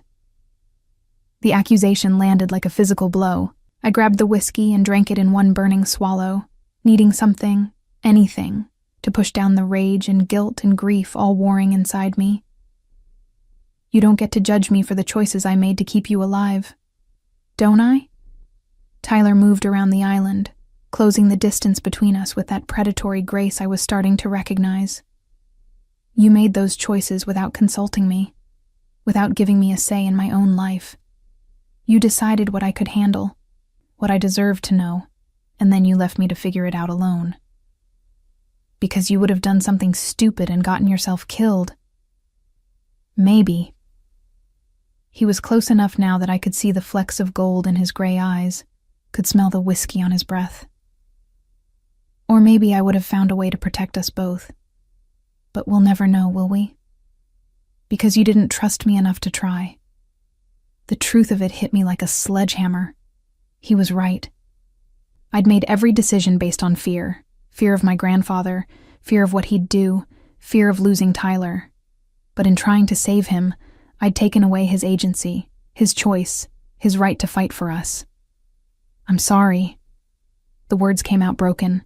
The accusation landed like a physical blow. I grabbed the whiskey and drank it in one burning swallow, needing something, anything, to push down the rage and guilt and grief all warring inside me. You don't get to judge me for the choices I made to keep you alive. Don't I? Tyler moved around the island, closing the distance between us with that predatory grace I was starting to recognize. You made those choices without consulting me, without giving me a say in my own life. You decided what I could handle, what I deserved to know, and then you left me to figure it out alone. Because you would have done something stupid and gotten yourself killed. Maybe. He was close enough now that I could see the flecks of gold in his gray eyes, could smell the whiskey on his breath. Or maybe I would have found a way to protect us both. But we'll never know, will we? Because you didn't trust me enough to try. The truth of it hit me like a sledgehammer. He was right. I'd made every decision based on fear. Fear of my grandfather, fear of what he'd do, fear of losing Tyler. But in trying to save him, I'd taken away his agency, his choice, his right to fight for us. I'm sorry. The words came out broken.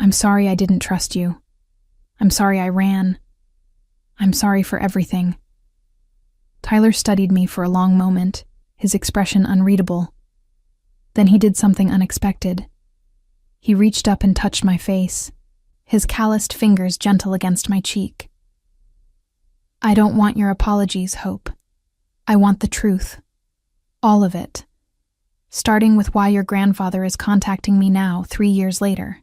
I'm sorry I didn't trust you. I'm sorry I ran. I'm sorry for everything. Tyler studied me for a long moment, his expression unreadable. Then he did something unexpected. He reached up and touched my face, his calloused fingers gentle against my cheek. I don't want your apologies, Hope. I want the truth. All of it. Starting with why your grandfather is contacting me now, 3 years later.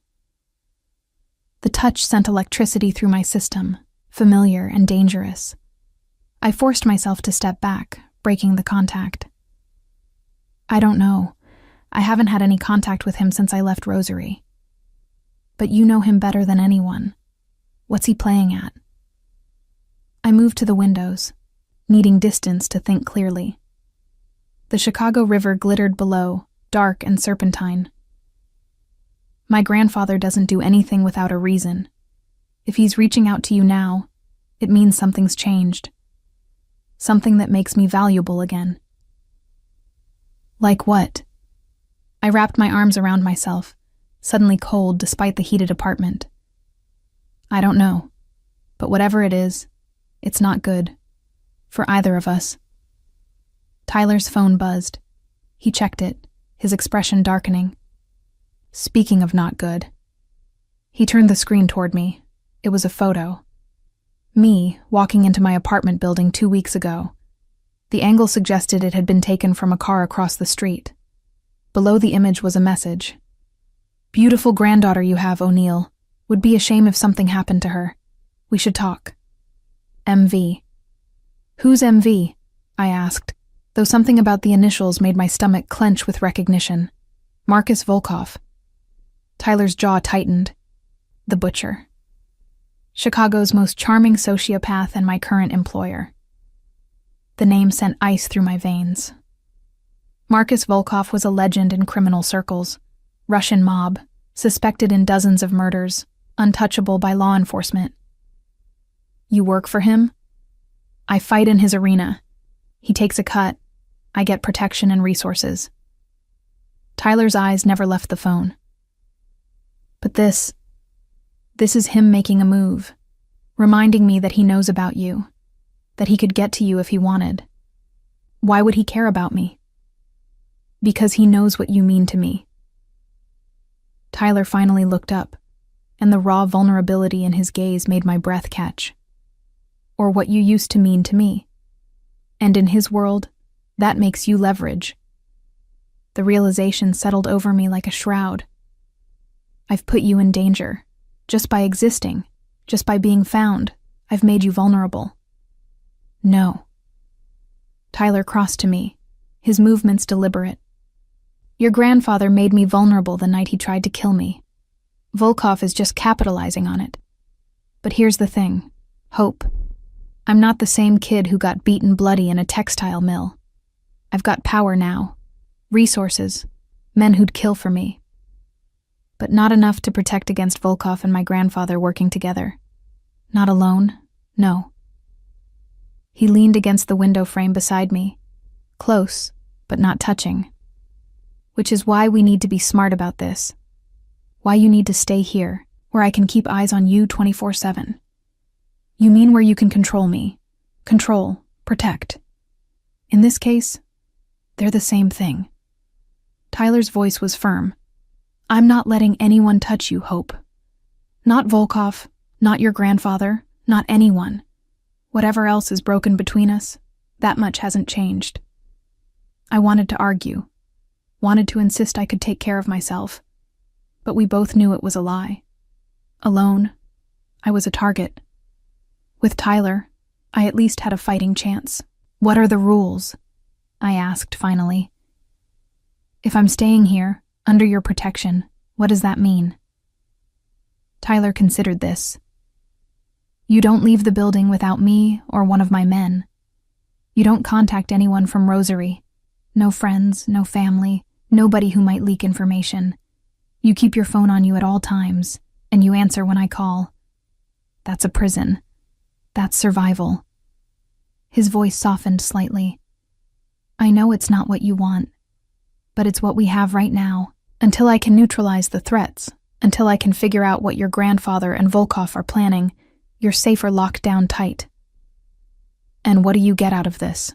The touch sent electricity through my system, familiar and dangerous. I forced myself to step back, breaking the contact. I don't know. I haven't had any contact with him since I left Rosary. But you know him better than anyone. What's he playing at? I moved to the windows, needing distance to think clearly. The Chicago River glittered below, dark and serpentine. My grandfather doesn't do anything without a reason. If he's reaching out to you now, it means something's changed. Something that makes me valuable again. Like what? I wrapped my arms around myself, suddenly cold despite the heated apartment. I don't know, but whatever it is, it's not good. For either of us. Tyler's phone buzzed. He checked it, his expression darkening. Speaking of not good. He turned the screen toward me. It was a photo. Me, walking into my apartment building 2 weeks ago. The angle suggested it had been taken from a car across the street. Below the image was a message. Beautiful granddaughter you have, O'Neill. Would be a shame if something happened to her. We should talk. MV. Who's MV? I asked, though something about the initials made my stomach clench with recognition. Marcus Volkov. Tyler's jaw tightened. The butcher. Chicago's most charming sociopath and my current employer. The name sent ice through my veins. Marcus Volkov was a legend in criminal circles. Russian mob, suspected in dozens of murders, untouchable by law enforcement. You work for him? I fight in his arena. He takes a cut. I get protection and resources. Tyler's eyes never left the phone. But this is him making a move, reminding me that he knows about you, that he could get to you if he wanted. Why would he care about me? Because he knows what you mean to me. Tyler finally looked up, and the raw vulnerability in his gaze made my breath catch. Or what you used to mean to me. And in his world, that makes you leverage. The realization settled over me like a shroud. I've put you in danger. Just by existing, just by being found, I've made you vulnerable. No. Tyler crossed to me, his movements deliberate. Your grandfather made me vulnerable the night he tried to kill me. Volkov is just capitalizing on it. But here's the thing, Hope. I'm not the same kid who got beaten bloody in a textile mill. I've got power now, resources, men who'd kill for me. But not enough to protect against Volkov and my grandfather working together. Not alone, no. He leaned against the window frame beside me, close, but not touching. Which is why we need to be smart about this. Why you need to stay here, where I can keep eyes on you 24/7. You mean where you can control me. Control, protect. In this case, they're the same thing. Tyler's voice was firm. I'm not letting anyone touch you, Hope. Not Volkov, not your grandfather, not anyone. Whatever else is broken between us, that much hasn't changed. I wanted to argue, wanted to insist I could take care of myself, but we both knew it was a lie. Alone, I was a target. With Tyler, I at least had a fighting chance. What are the rules? I asked finally. If I'm staying here, under your protection, what does that mean? Tyler considered this. You don't leave the building without me or one of my men. You don't contact anyone from Rosary. No friends, no family, nobody who might leak information. You keep your phone on you at all times, and you answer when I call. That's a prison. That's survival. His voice softened slightly. I know it's not what you want, but it's what we have right now, until I can neutralize the threats, until I can figure out what your grandfather and Volkov are planning. You're safer locked down tight. And what do you get out of this?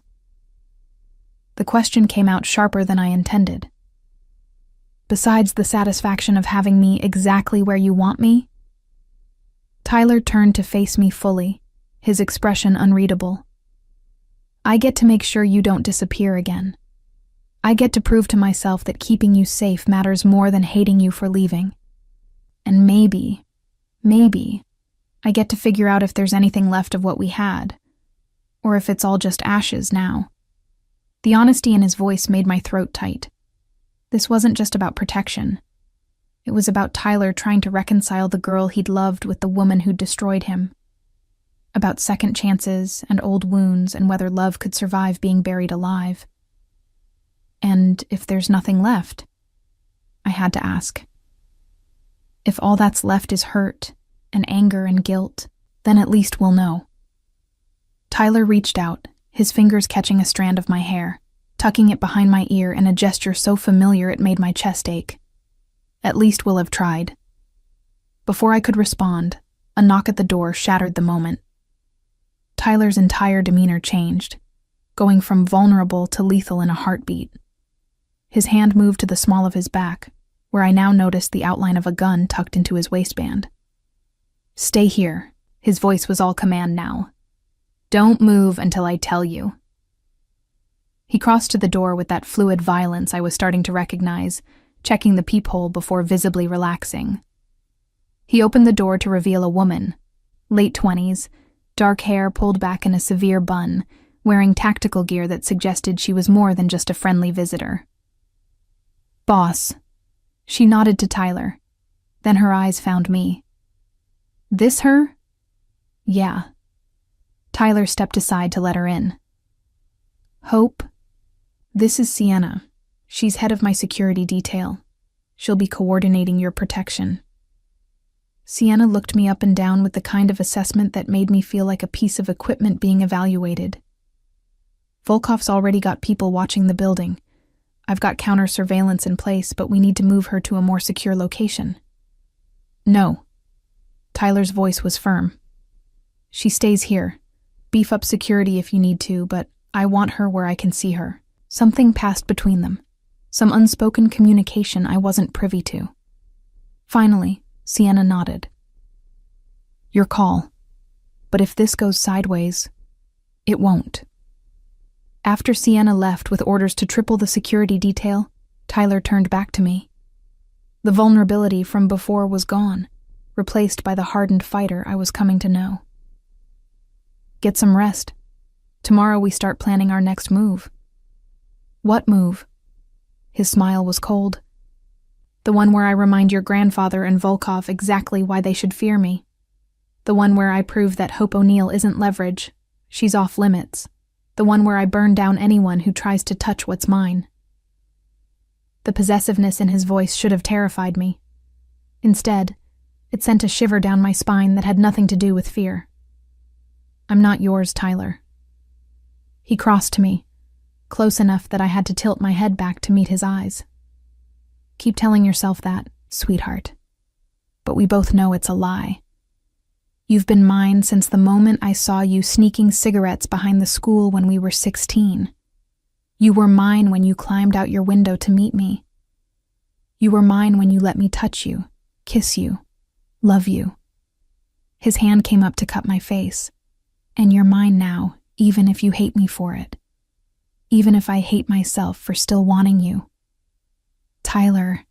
The question came out sharper than I intended. Besides the satisfaction of having me exactly where you want me? Tyler turned to face me fully, his expression unreadable. I get to make sure you don't disappear again. I get to prove to myself that keeping you safe matters more than hating you for leaving. And maybe, I get to figure out if there's anything left of what we had, or if it's all just ashes now. The honesty in his voice made my throat tight. This wasn't just about protection. It was about Tyler trying to reconcile the girl he'd loved with the woman who'd destroyed him. About second chances and old wounds and whether love could survive being buried alive. And if there's nothing left, I had to ask. If all that's left is hurt and anger and guilt, then at least we'll know. Tyler reached out, his fingers catching a strand of my hair, tucking it behind my ear in a gesture so familiar it made my chest ache. At least we'll have tried. Before I could respond, a knock at the door shattered the moment. Tyler's entire demeanor changed, going from vulnerable to lethal in a heartbeat. His hand moved to the small of his back, where I now noticed the outline of a gun tucked into his waistband. Stay here. His voice was all command now. Don't move until I tell you. He crossed to the door with that fluid violence I was starting to recognize, checking the peephole before visibly relaxing. He opened the door to reveal a woman, late 20s, dark hair pulled back in a severe bun, wearing tactical gear that suggested she was more than just a friendly visitor. "Boss." She nodded to Tyler. Then her eyes found me. "This her?" "Yeah." Tyler stepped aside to let her in. "Hope, this is Sienna. She's head of my security detail. She'll be coordinating your protection." Sienna looked me up and down with the kind of assessment that made me feel like a piece of equipment being evaluated. "Volkov's already got people watching the building. I've got counter surveillance in place, but we need to move her to a more secure location." "No." Tyler's voice was firm. "She stays here. Beef up security if you need to, but I want her where I can see her." Something passed between them. Some unspoken communication I wasn't privy to. Finally, Sienna nodded. "Your call. But if this goes sideways, it won't." After Sienna left with orders to triple the security detail, Tyler turned back to me. The vulnerability from before was gone, replaced by the hardened fighter I was coming to know. "Get some rest. Tomorrow we start planning our next move." "What move?" His smile was cold. "The one where I remind your grandfather and Volkov exactly why they should fear me. The one where I prove that Hope O'Neill isn't leverage. She's off limits. The one where I burn down anyone who tries to touch what's mine." The possessiveness in his voice should have terrified me. Instead, it sent a shiver down my spine that had nothing to do with fear. "I'm not yours, Tyler." He crossed to me, close enough that I had to tilt my head back to meet his eyes. "Keep telling yourself that, sweetheart. But we both know it's a lie. You've been mine since the moment I saw you sneaking cigarettes behind the school when we were 16. You were mine when you climbed out your window to meet me. You were mine when you let me touch you, kiss you, love you." His hand came up to cup my face. "And you're mine now, even if you hate me for it. Even if I hate myself for still wanting you." "Tyler."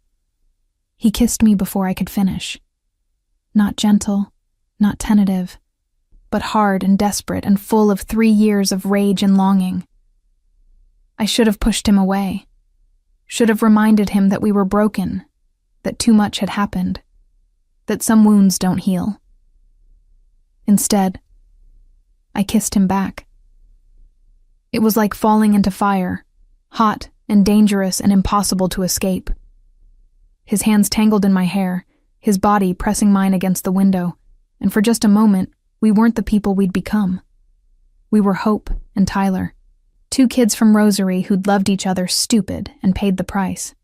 He kissed me before I could finish. Not gentle, not tentative, but hard and desperate and full of 3 years of rage and longing. I should have pushed him away. Should have reminded him that we were broken, that too much had happened, that some wounds don't heal. Instead, I kissed him back. It was like falling into fire, hot and dangerous and impossible to escape. His hands tangled in my hair, his body pressing mine against the window, and for just a moment, we weren't the people we'd become. We were Hope and Tyler, 2 kids from Rosary who'd loved each other stupid and paid the price.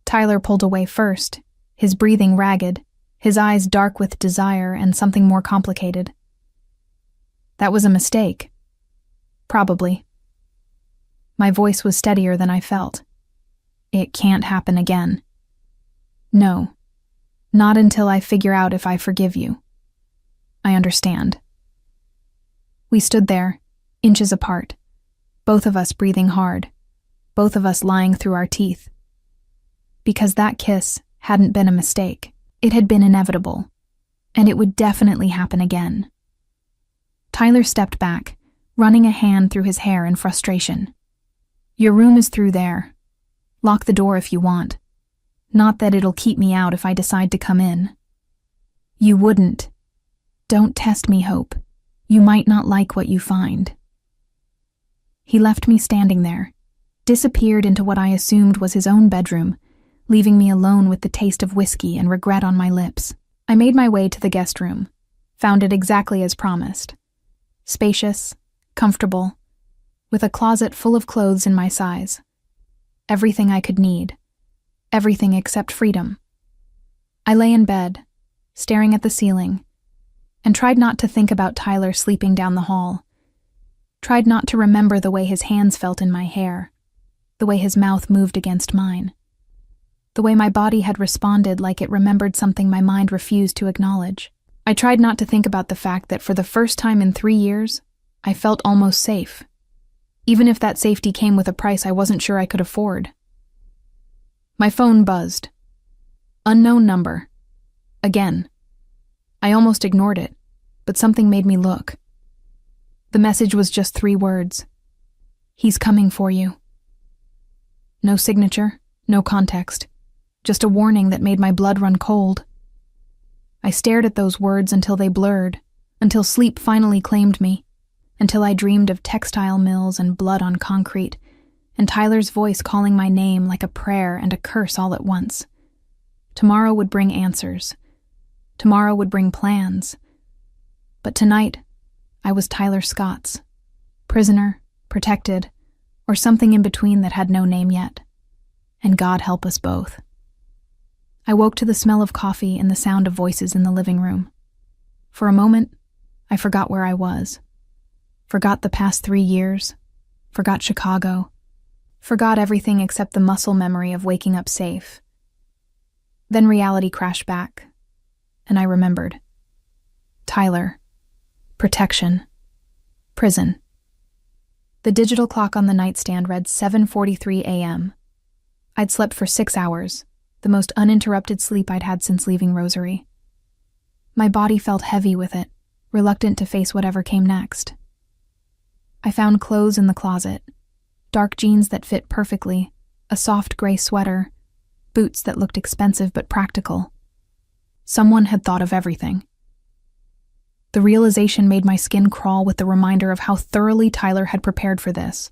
Tyler pulled away first, his breathing ragged, his eyes dark with desire and something more complicated. "That was a mistake." "Probably." My voice was steadier than I felt. "It can't happen again." "No, not until I figure out if I forgive you." "I understand." We stood there, inches apart, both of us breathing hard, both of us lying through our teeth. Because that kiss hadn't been a mistake. It had been inevitable, and it would definitely happen again. Tyler stepped back, running a hand through his hair in frustration. "Your room is through there. Lock the door if you want. Not that it'll keep me out if I decide to come in." "You wouldn't. Don't test me, Hope. You might not like what you find." He left me standing there, disappeared into what I assumed was his own bedroom, leaving me alone with the taste of whiskey and regret on my lips. I made my way to the guest room, found it exactly as promised. Spacious, comfortable, with a closet full of clothes in my size. Everything I could need. Everything except freedom. I lay in bed, staring at the ceiling, and tried not to think about Tyler sleeping down the hall. Tried not to remember the way his hands felt in my hair, the way his mouth moved against mine, the way my body had responded like it remembered something my mind refused to acknowledge. I tried not to think about the fact that for the first time in 3 years, I felt almost safe, even if that safety came with a price I wasn't sure I could afford. My phone buzzed. Unknown number. Again. I almost ignored it, but something made me look. The message was just 3 words. He's coming for you. No signature, no context, just a warning that made my blood run cold. I stared at those words until they blurred, until sleep finally claimed me, until I dreamed of textile mills and blood on concrete, and Tyler's voice calling my name like a prayer and a curse all at once. Tomorrow would bring answers. Tomorrow would bring plans. But tonight, I was Tyler Scott's, prisoner, protected, or something in between that had no name yet. And God help us both. I woke to the smell of coffee and the sound of voices in the living room. For a moment, I forgot where I was. Forgot the past 3 years. Forgot Chicago. Forgot everything except the muscle memory of waking up safe. Then reality crashed back, and I remembered. Tyler. Protection. Prison. The digital clock on the nightstand read 7:43 a.m. I'd slept for 6 hours, the most uninterrupted sleep I'd had since leaving Rosary. My body felt heavy with it, reluctant to face whatever came next. I found clothes in the closet, dark jeans that fit perfectly, a soft gray sweater, boots that looked expensive but practical. Someone had thought of everything. The realization made my skin crawl with the reminder of how thoroughly Tyler had prepared for this.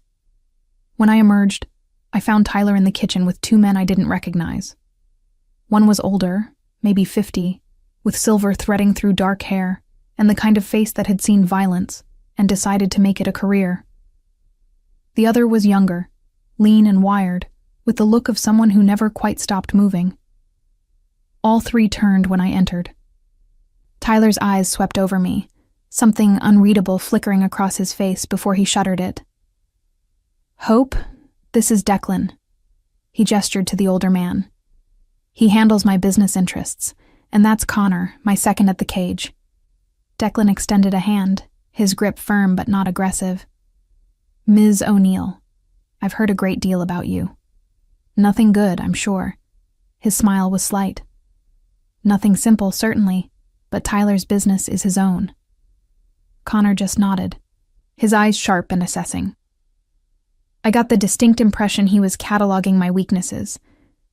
When I emerged, I found Tyler in the kitchen with 2 men I didn't recognize. One was older, maybe 50, with silver threading through dark hair and the kind of face that had seen violence and decided to make it a career. The other was younger, lean and wired, with the look of someone who never quite stopped moving. All 3 turned when I entered. Tyler's eyes swept over me, something unreadable flickering across his face before he shuttered it. Hope, this is Declan. He gestured to the older man. He handles my business interests, and that's Connor, my second at the cage. Declan extended a hand, his grip firm but not aggressive. Ms. O'Neill, I've heard a great deal about you. Nothing good, I'm sure. His smile was slight. Nothing simple, certainly, but Tyler's business is his own. Connor just nodded, his eyes sharp and assessing. I got the distinct impression he was cataloging my weaknesses,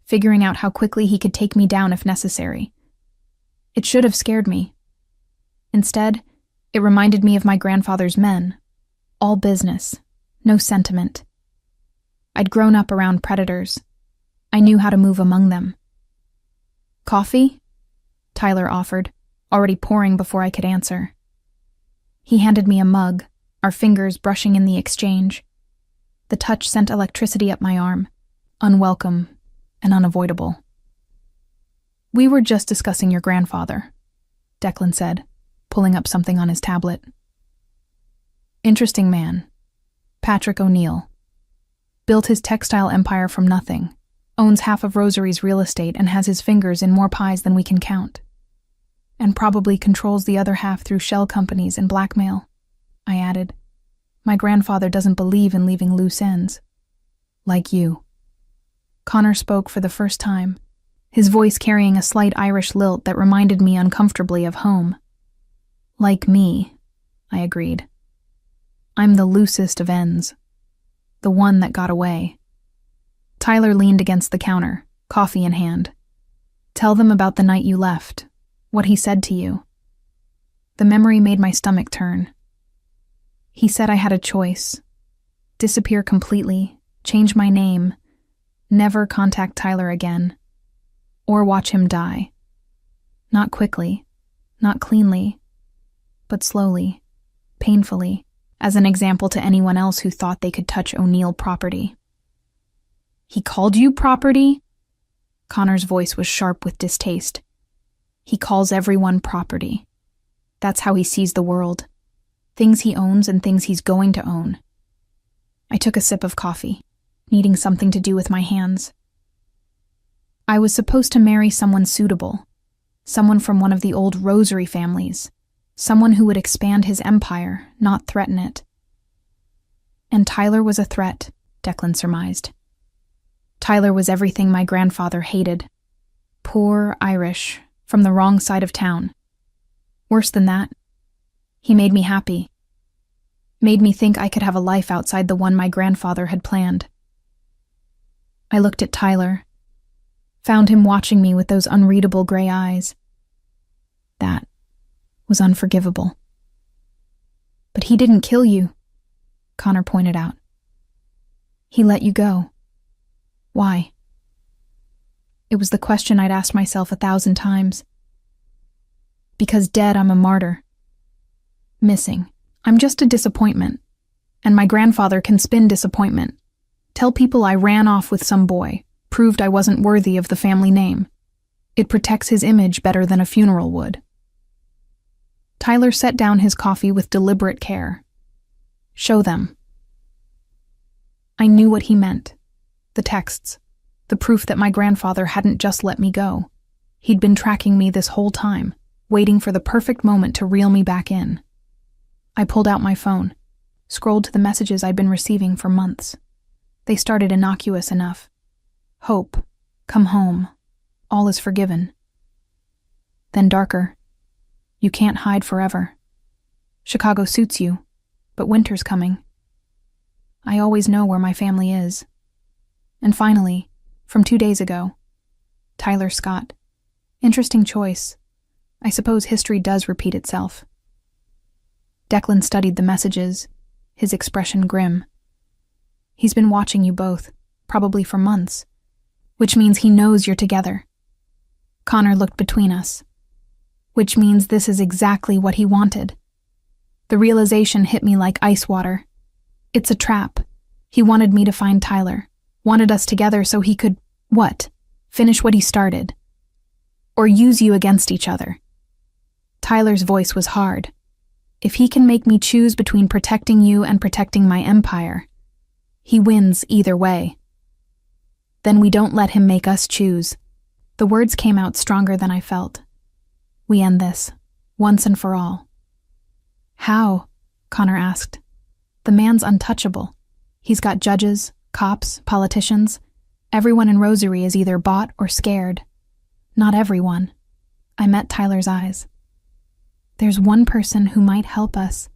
figuring out how quickly he could take me down if necessary. It should have scared me. Instead, it reminded me of my grandfather's men. All business, no sentiment. I'd grown up around predators. I knew how to move among them. Coffee? Tyler offered, already pouring before I could answer. He handed me a mug, our fingers brushing in the exchange. The touch sent electricity up my arm, unwelcome and unavoidable. We were just discussing your grandfather, Declan said, pulling up something on his tablet. Interesting man. Patrick O'Neill. Built his textile empire from nothing, owns half of Rosary's real estate and has his fingers in more pies than we can count. And probably controls the other half through shell companies and blackmail, I added. My grandfather doesn't believe in leaving loose ends. Like you. Connor spoke for the first time, his voice carrying a slight Irish lilt that reminded me uncomfortably of home. Like me, I agreed. I'm the loosest of ends. The one that got away. Tyler leaned against the counter, coffee in hand. Tell them about the night you left, what he said to you. The memory made my stomach turn. He said I had a choice. Disappear completely, change my name, never contact Tyler again, or watch him die. Not quickly, not cleanly, but slowly, painfully, as an example to anyone else who thought they could touch O'Neill property. He called you property? Connor's voice was sharp with distaste. He calls everyone property. That's how he sees the world. Things he owns and things he's going to own. I took a sip of coffee, needing something to do with my hands. I was supposed to marry someone suitable, someone from one of the old Rosary families, someone who would expand his empire, not threaten it. And Tyler was a threat, Declan surmised. Tyler was everything my grandfather hated. Poor Irish, from the wrong side of town. Worse than that, he made me happy. made me think I could have a life outside the one my grandfather had planned. I looked at Tyler, found him watching me with those unreadable gray eyes. That was unforgivable. But he didn't kill you, Connor pointed out. He let you go. Why? It was the question I'd asked myself 1,000 times. Because dead, I'm a martyr. Missing, I'm just a disappointment. And my grandfather can spin disappointment. Tell people I ran off with some boy, proved I wasn't worthy of the family name. It protects his image better than a funeral would. Tyler set down his coffee with deliberate care. Show them. I knew what he meant. The texts. The proof that my grandfather hadn't just let me go. He'd been tracking me this whole time, waiting for the perfect moment to reel me back in. I pulled out my phone, scrolled to the messages I'd been receiving for months. They started innocuous enough. Hope, come home, all is forgiven. Then darker. You can't hide forever. Chicago suits you, but winter's coming. I always know where my family is. And finally, from 2 days ago, Tyler Scott. Interesting choice. I suppose history does repeat itself. Declan studied the messages, his expression grim. He's been watching you both, probably for months, which means he knows you're together. Connor looked between us, which means this is exactly what he wanted. The realization hit me like ice water. It's a trap. He wanted me to find Tyler, wanted us together so he could, what? Finish what he started. Or use you against each other. Tyler's voice was hard. If he can make me choose between protecting you and protecting my empire, he wins either way. Then we don't let him make us choose. The words came out stronger than I felt. We end this, once and for all. How? Connor asked. The man's untouchable. He's got judges, cops, politicians. Everyone in Rosary is either bought or scared. Not everyone. I met Tyler's eyes. There's one person who might help us.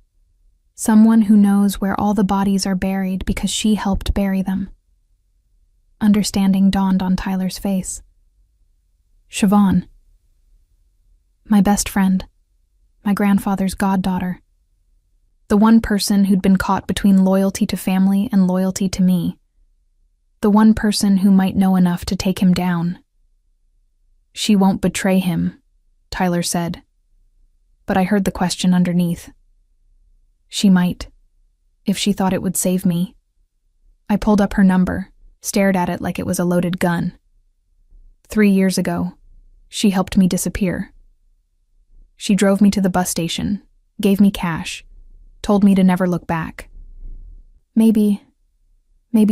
Someone who knows where all the bodies are buried because she helped bury them. Understanding dawned on Tyler's face. Siobhan. My best friend. My grandfather's goddaughter. The one person who'd been caught between loyalty to family and loyalty to me. The one person who might know enough to take him down. She won't betray him, Tyler said. But I heard the question underneath. She might, if she thought it would save me. I pulled up her number, stared at it like it was a loaded gun. 3 years ago, she helped me disappear. She drove me to the bus station, gave me cash, told me to never look back. Maybe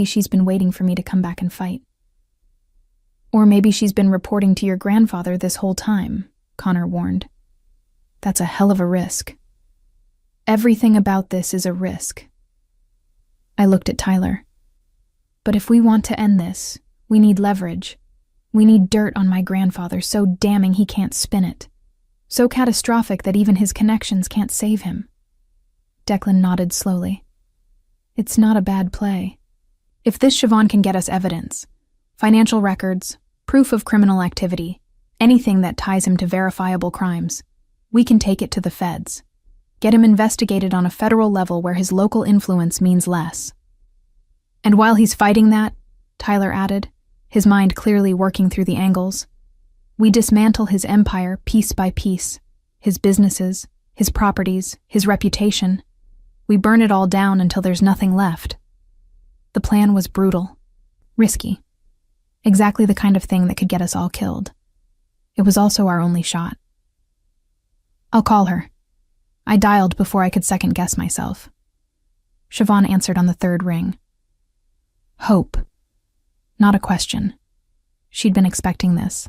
she's been waiting for me to come back and fight. Or maybe she's been reporting to your grandfather this whole time, Connor warned. That's a hell of a risk. Everything about this is a risk. I looked at Tyler. But if we want to end this, we need leverage. We need dirt on my grandfather so damning he can't spin it. So catastrophic that even his connections can't save him. Declan nodded slowly. It's not a bad play. If this Siobhan can get us evidence, financial records, proof of criminal activity, anything that ties him to verifiable crimes, we can take it to the feds. Get him investigated on a federal level where his local influence means less. And while he's fighting that, Tyler added, his mind clearly working through the angles, we dismantle his empire piece by piece, his businesses, his properties, his reputation. We burn it all down until there's nothing left. The plan was brutal, risky, exactly the kind of thing that could get us all killed. It was also our only shot. I'll call her. I dialed before I could second-guess myself. Siobhan answered on the third ring. Hope. Not a question. She'd been expecting this.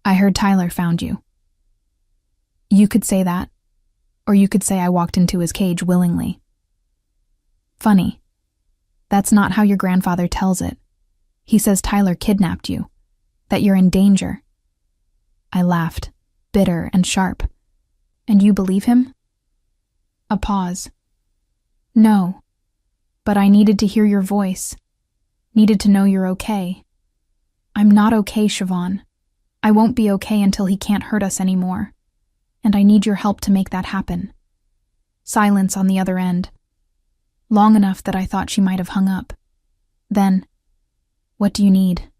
I heard Tyler found you. You could say that, or you could say I walked into his cage willingly. Funny. That's not how your grandfather tells it. He says Tyler kidnapped you, that you're in danger. I laughed, bitter and sharp. And you believe him? A pause. No, but I needed to hear your voice. Needed to know you're okay. I'm not okay, Siobhan. I won't be okay until he can't hurt us anymore. And I need your help to make that happen. Silence on the other end. Long enough that I thought she might have hung up. Then, what do you need?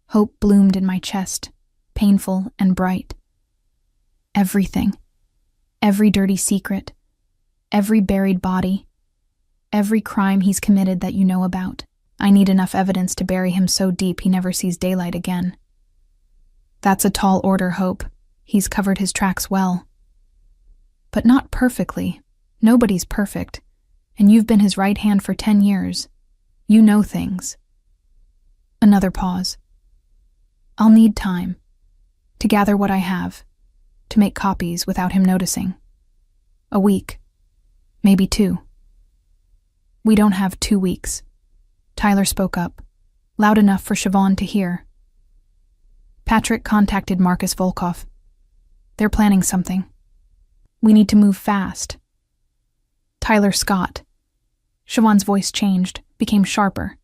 Hope bloomed in my chest, painful and bright. Everything. Every dirty secret. Every buried body. Every crime he's committed that you know about. I need enough evidence to bury him so deep he never sees daylight again. That's a tall order, Hope. He's covered his tracks well. But not perfectly. Nobody's perfect. And you've been his right hand for 10 years. You know things. Another pause. I'll need time to gather what I have, to make copies without him noticing. A week. Maybe 2. We don't have 2 weeks. Tyler spoke up, loud enough for Siobhan to hear. Patrick contacted Marcus Volkov. They're planning something. We need to move fast. Tyler Scott. Siobhan's voice changed, became sharper.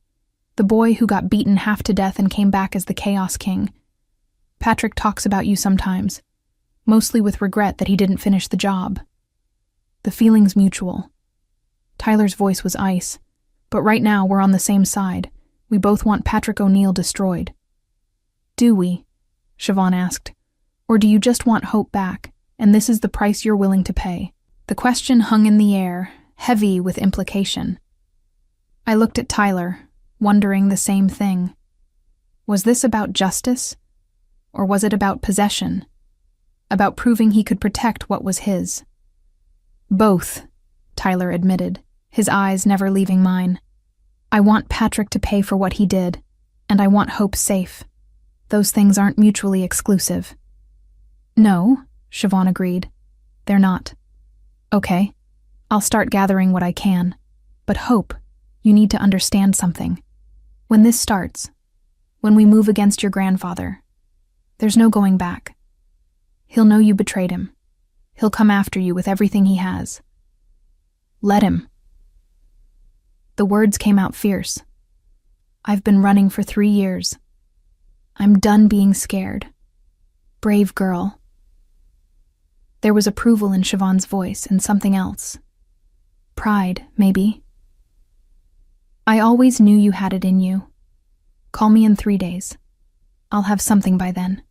The boy who got beaten half to death and came back as the Chaos King. Patrick talks about you sometimes, mostly with regret that he didn't finish the job. The feeling's mutual. Tyler's voice was ice, but right now we're on the same side. We both want Patrick O'Neill destroyed. Do we? Siobhan asked. Or do you just want Hope back, and this is the price you're willing to pay? The question hung in the air, heavy with implication. I looked at Tyler, wondering the same thing. Was this about justice? Or was it about possession? About proving he could protect what was his? Both, Tyler admitted, his eyes never leaving mine. I want Patrick to pay for what he did, and I want Hope safe. Those things aren't mutually exclusive. No, Siobhan agreed. They're not. Okay, I'll start gathering what I can. But Hope, you need to understand something. When this starts, when we move against your grandfather, there's no going back. He'll know you betrayed him. He'll come after you with everything he has. Let him. The words came out fierce. I've been running for 3 years. I'm done being scared. Brave girl. There was approval in Siobhan's voice and something else. Pride, maybe. I always knew you had it in you. Call me in 3 days. I'll have something by then.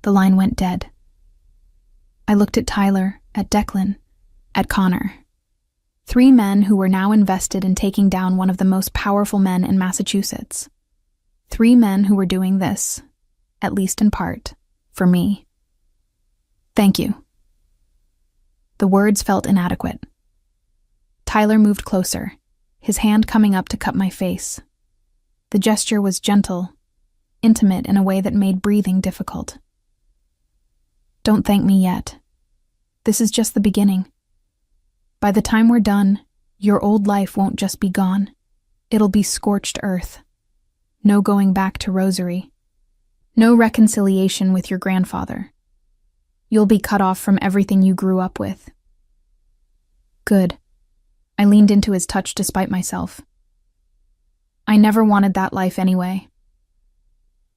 The line went dead. I looked at Tyler, at Declan, at Connor. 3 men who were now invested in taking down one of the most powerful men in Massachusetts. 3 men who were doing this, at least in part, for me. Thank you. The words felt inadequate. Tyler moved closer, his hand coming up to cup my face. The gesture was gentle, intimate in a way that made breathing difficult. Don't thank me yet. This is just the beginning. By the time we're done, your old life won't just be gone. It'll be scorched earth. No going back to Rosary. No reconciliation with your grandfather. You'll be cut off from everything you grew up with. Good. I leaned into his touch despite myself. I never wanted that life anyway.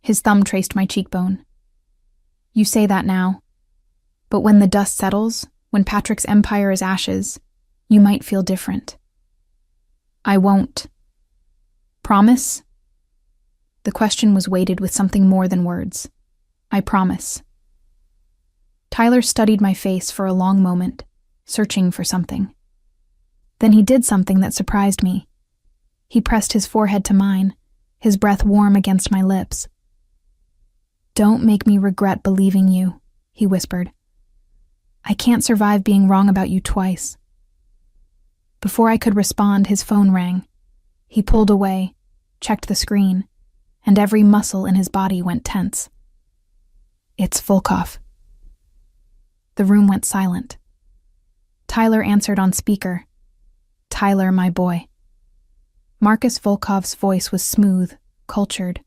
His thumb traced my cheekbone. You say that now. But when the dust settles, when Patrick's empire is ashes, you might feel different. I won't. Promise? The question was weighted with something more than words. I promise. Tyler studied my face for a long moment, searching for something. Then he did something that surprised me. He pressed his forehead to mine, his breath warm against my lips. Don't make me regret believing you, he whispered. I can't survive being wrong about you twice. Before I could respond, his phone rang. He pulled away, checked the screen, and every muscle in his body went tense. It's Volkov. The room went silent. Tyler answered on speaker. Tyler, my boy. Marcus Volkov's voice was smooth, cultured,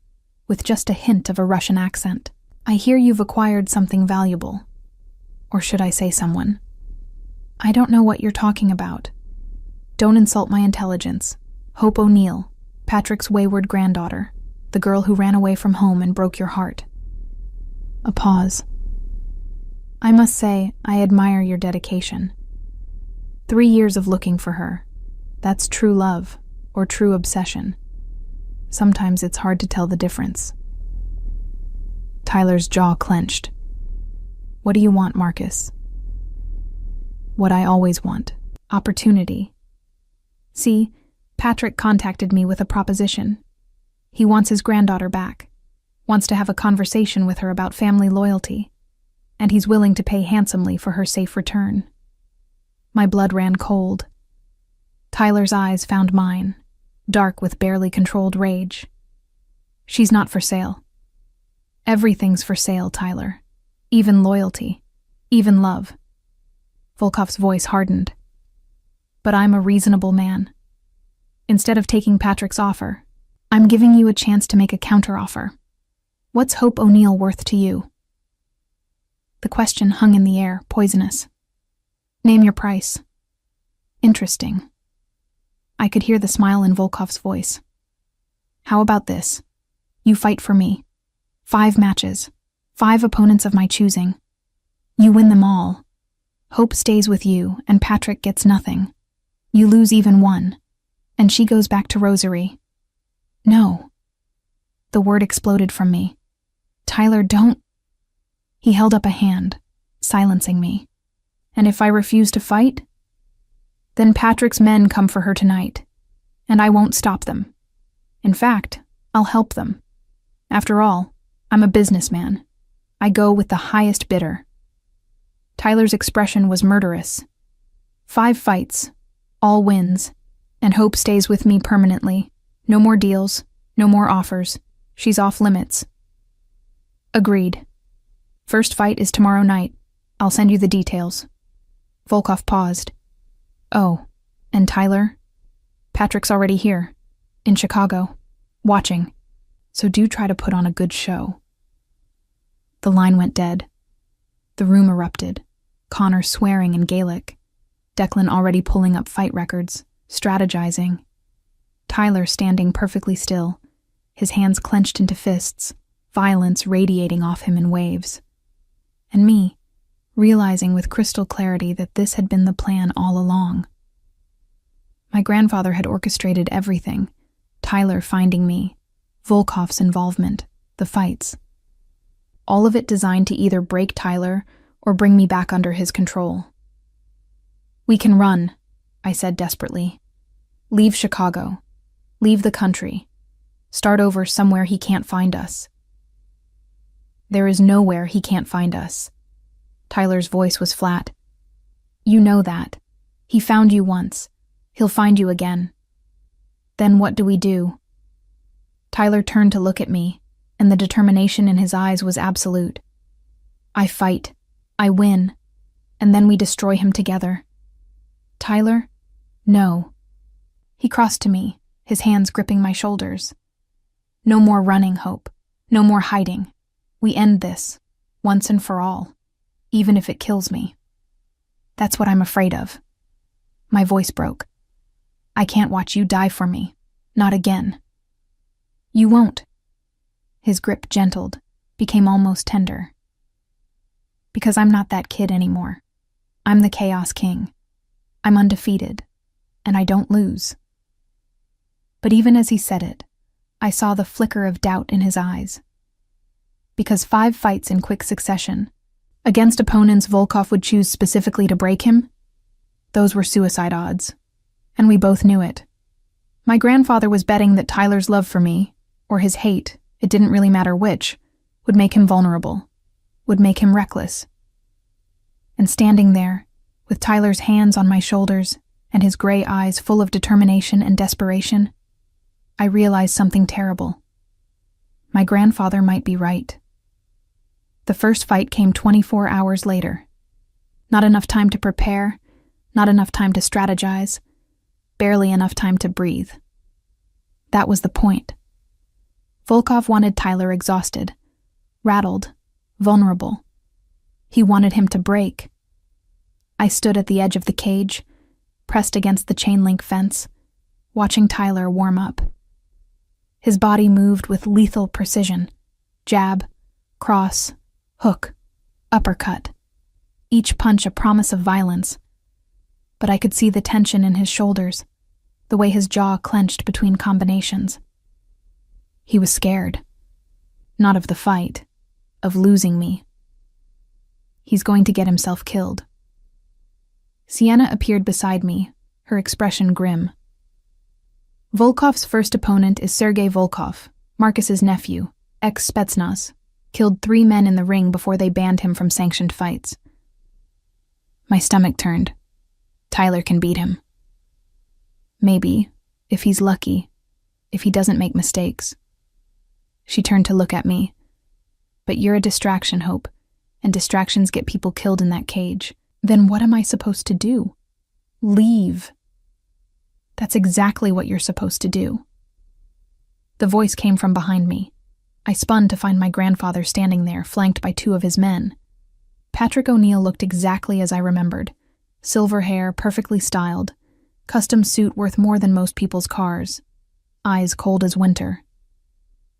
with just a hint of a Russian accent. I hear you've acquired something valuable. Or should I say someone? I don't know what you're talking about. Don't insult my intelligence. Hope O'Neill, Patrick's wayward granddaughter, the girl who ran away from home and broke your heart. A pause. I must say, I admire your dedication. 3 years of looking for her. That's true love, or true obsession. Sometimes it's hard to tell the difference. Tyler's jaw clenched. What do you want, Marcus? What I always want. Opportunity. See, Patrick contacted me with a proposition. He wants his granddaughter back, wants to have a conversation with her about family loyalty, and he's willing to pay handsomely for her safe return. My blood ran cold. Tyler's eyes found mine, dark with barely controlled rage. She's not for sale. Everything's for sale, Tyler. Even loyalty. Even love. Volkov's voice hardened. But I'm a reasonable man. Instead of taking Patrick's offer, I'm giving you a chance to make a counteroffer. What's Hope O'Neill worth to you? The question hung in the air, poisonous. Name your price. Interesting. I could hear the smile in Volkov's voice. How about this? You fight for me. 5 matches. 5 opponents of my choosing. You win them all. Hope stays with you, and Patrick gets nothing. You lose even one, and she goes back to Rosary. No. The word exploded from me. Tyler, don't. He held up a hand, silencing me. And if I refuse to fight? Then Patrick's men come for her tonight, and I won't stop them. In fact, I'll help them. After all, I'm a businessman. I go with the highest bidder. Tyler's expression was murderous. 5 fights, all wins, and Hope stays with me permanently. No more deals, no more offers. She's off limits. Agreed. First fight is tomorrow night. I'll send you the details. Volkov paused. Oh, and Tyler? Patrick's already here, in Chicago, watching. So do try to put on a good show. The line went dead. The room erupted, Connor swearing in Gaelic, Declan already pulling up fight records, strategizing. Tyler standing perfectly still, his hands clenched into fists, violence radiating off him in waves. And me, realizing with crystal clarity that this had been the plan all along. My grandfather had orchestrated everything, Tyler finding me, Volkov's involvement, the fights. All of it designed to either break Tyler or bring me back under his control. We can run, I said desperately. Leave Chicago. Leave the country. Start over somewhere he can't find us. There is nowhere he can't find us. Tyler's voice was flat. You know that. He found you once. He'll find you again. Then what do we do? Tyler turned to look at me, and the determination in his eyes was absolute. I fight. I win. And then we destroy him together. Tyler? No. He crossed to me, his hands gripping my shoulders. No more running, Hope. No more hiding. We end this, once and for all, even if it kills me. That's what I'm afraid of. My voice broke. I can't watch you die for me. Not again. You won't. His grip gentled, became almost tender. Because I'm not that kid anymore. I'm the Chaos King. I'm undefeated, and I don't lose. But even as he said it, I saw the flicker of doubt in his eyes. Because 5 fights in quick succession, against opponents Volkov would choose specifically to break him, those were suicide odds, and we both knew it. My grandfather was betting that Tyler's love for me, or his hate, it didn't really matter which, would make him vulnerable, would make him reckless. And standing there, with Tyler's hands on my shoulders and his gray eyes full of determination and desperation, I realized something terrible. My grandfather might be right. The first fight came 24 hours later. Not enough time to prepare, not enough time to strategize, barely enough time to breathe. That was the point. Volkov wanted Tyler exhausted, rattled, vulnerable. He wanted him to break. I stood at the edge of the cage, pressed against the chain-link fence, watching Tyler warm up. His body moved with lethal precision. Jab, cross, hook, uppercut. Each punch a promise of violence. But I could see the tension in his shoulders, the way his jaw clenched between combinations. He was scared. Not of the fight, of losing me. He's going to get himself killed. Sienna appeared beside me, her expression grim. Volkov's first opponent is Sergei Volkov, Marcus's nephew, ex-Spetsnaz, killed 3 men in the ring before they banned him from sanctioned fights. My stomach turned. Tyler can beat him. Maybe, if he's lucky, if he doesn't make mistakes. She turned to look at me. But you're a distraction, Hope, and distractions get people killed in that cage. Then what am I supposed to do? Leave. That's exactly what you're supposed to do. The voice came from behind me. I spun to find my grandfather standing there, flanked by 2 of his men. Patrick O'Neill looked exactly as I remembered. Silver hair, perfectly styled. Custom suit worth more than most people's cars. Eyes cold as winter.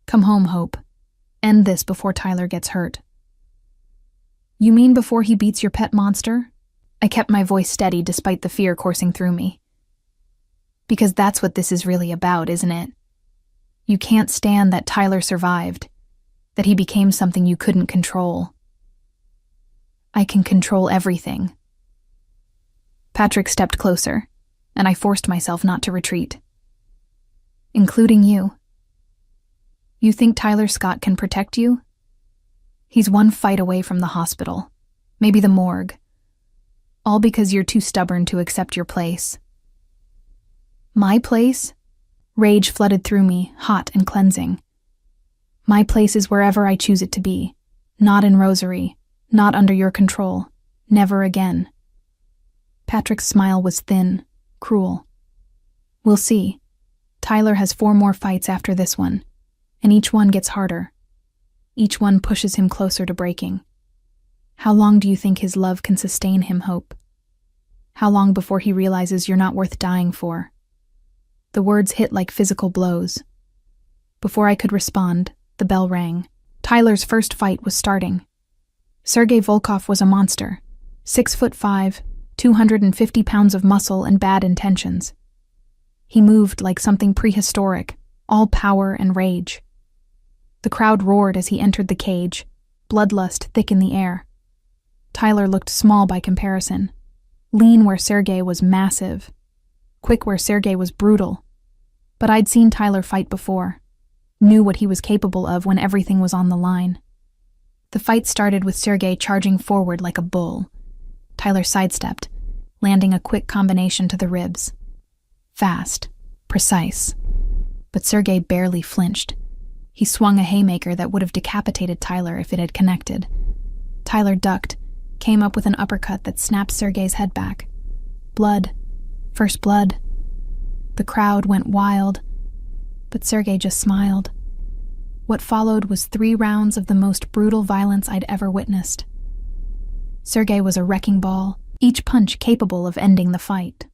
Come home, Hope. End this before Tyler gets hurt. You mean before he beats your pet monster? I kept my voice steady despite the fear coursing through me. Because that's what this is really about, isn't it? You can't stand that Tyler survived, that he became something you couldn't control. I can control everything. Patrick stepped closer, and I forced myself not to retreat. Including you. You think Tyler Scott can protect you? He's 1 fight away from the hospital, maybe the morgue. All because you're too stubborn to accept your place. My place? Rage flooded through me, hot and cleansing. My place is wherever I choose it to be. Not in Rosary, not under your control. Never again. Patrick's smile was thin, cruel. We'll see. Tyler has 4 more fights after this one, and each one gets harder. Each one pushes him closer to breaking. How long do you think his love can sustain him, Hope? How long before he realizes you're not worth dying for? The words hit like physical blows. Before I could respond, the bell rang. Tyler's first fight was starting. Sergei Volkov was a monster. 6'5", 250 pounds of muscle and bad intentions. He moved like something prehistoric, all power and rage. The crowd roared as he entered the cage, bloodlust thick in the air. Tyler looked small by comparison, lean where Sergei was massive, quick where Sergei was brutal. But I'd seen Tyler fight before, knew what he was capable of when everything was on the line. The fight started with Sergei charging forward like a bull. Tyler sidestepped, landing a quick combination to the ribs. Fast, precise. But Sergei barely flinched. He swung a haymaker that would have decapitated Tyler if it had connected. Tyler ducked, came up with an uppercut that snapped Sergei's head back. Blood. First blood. The crowd went wild, but Sergei just smiled. What followed was 3 rounds of the most brutal violence I'd ever witnessed. Sergei was a wrecking ball, each punch capable of ending the fight.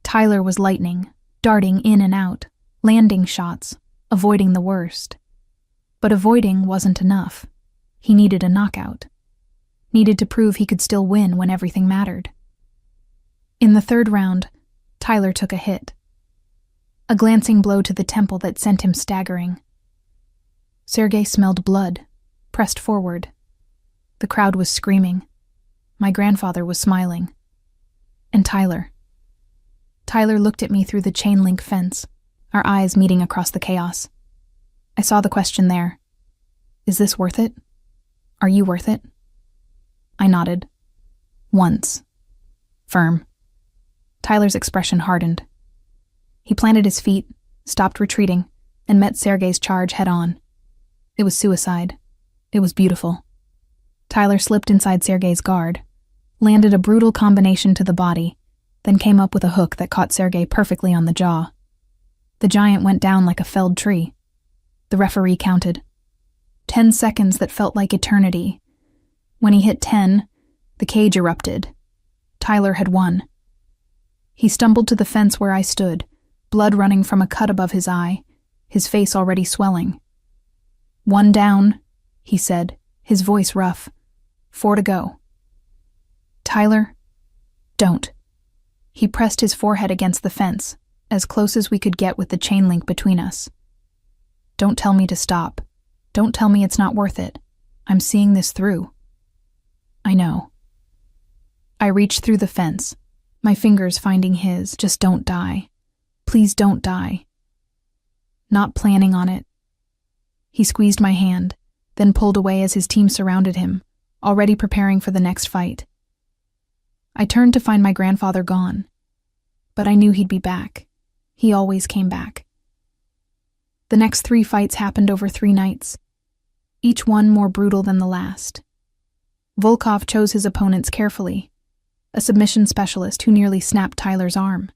Tyler was lightning, darting in and out, landing shots, avoiding the worst. But avoiding wasn't enough. He needed a knockout. Needed to prove he could still win when everything mattered. In the 3rd round, Tyler took a hit. A glancing blow to the temple that sent him staggering. Sergei smelled blood, pressed forward. The crowd was screaming. My grandfather was smiling. And Tyler. Tyler looked at me through the chain-link fence, our eyes meeting across the chaos. I saw the question there. Is this worth it? Are you worth it? I nodded. Once. Firm. Tyler's expression hardened. He planted his feet, stopped retreating, and met Sergei's charge head-on. It was suicide. It was beautiful. Tyler slipped inside Sergei's guard, landed a brutal combination to the body, then came up with a hook that caught Sergei perfectly on the jaw. The giant went down like a felled tree. The referee counted. 10 seconds that felt like eternity. When he hit 10, the cage erupted. Tyler had won. He stumbled to the fence where I stood, blood running from a cut above his eye, his face already swelling. "One down," he said, his voice rough. "4 to go." "Tyler, don't." He pressed his forehead against the fence, as close as we could get with the chain link between us. "Don't tell me to stop. Don't tell me it's not worth it. I'm seeing this through." "I know." I reached through the fence, my fingers finding his. "Just don't die. Please don't die." "Not planning on it." He squeezed my hand, then pulled away as his team surrounded him, already preparing for the next fight. I turned to find my grandfather gone, but I knew he'd be back. He always came back. The next 3 fights happened over 3 nights, each one more brutal than the last. Volkov chose his opponents carefully, a submission specialist who nearly snapped Tyler's arm,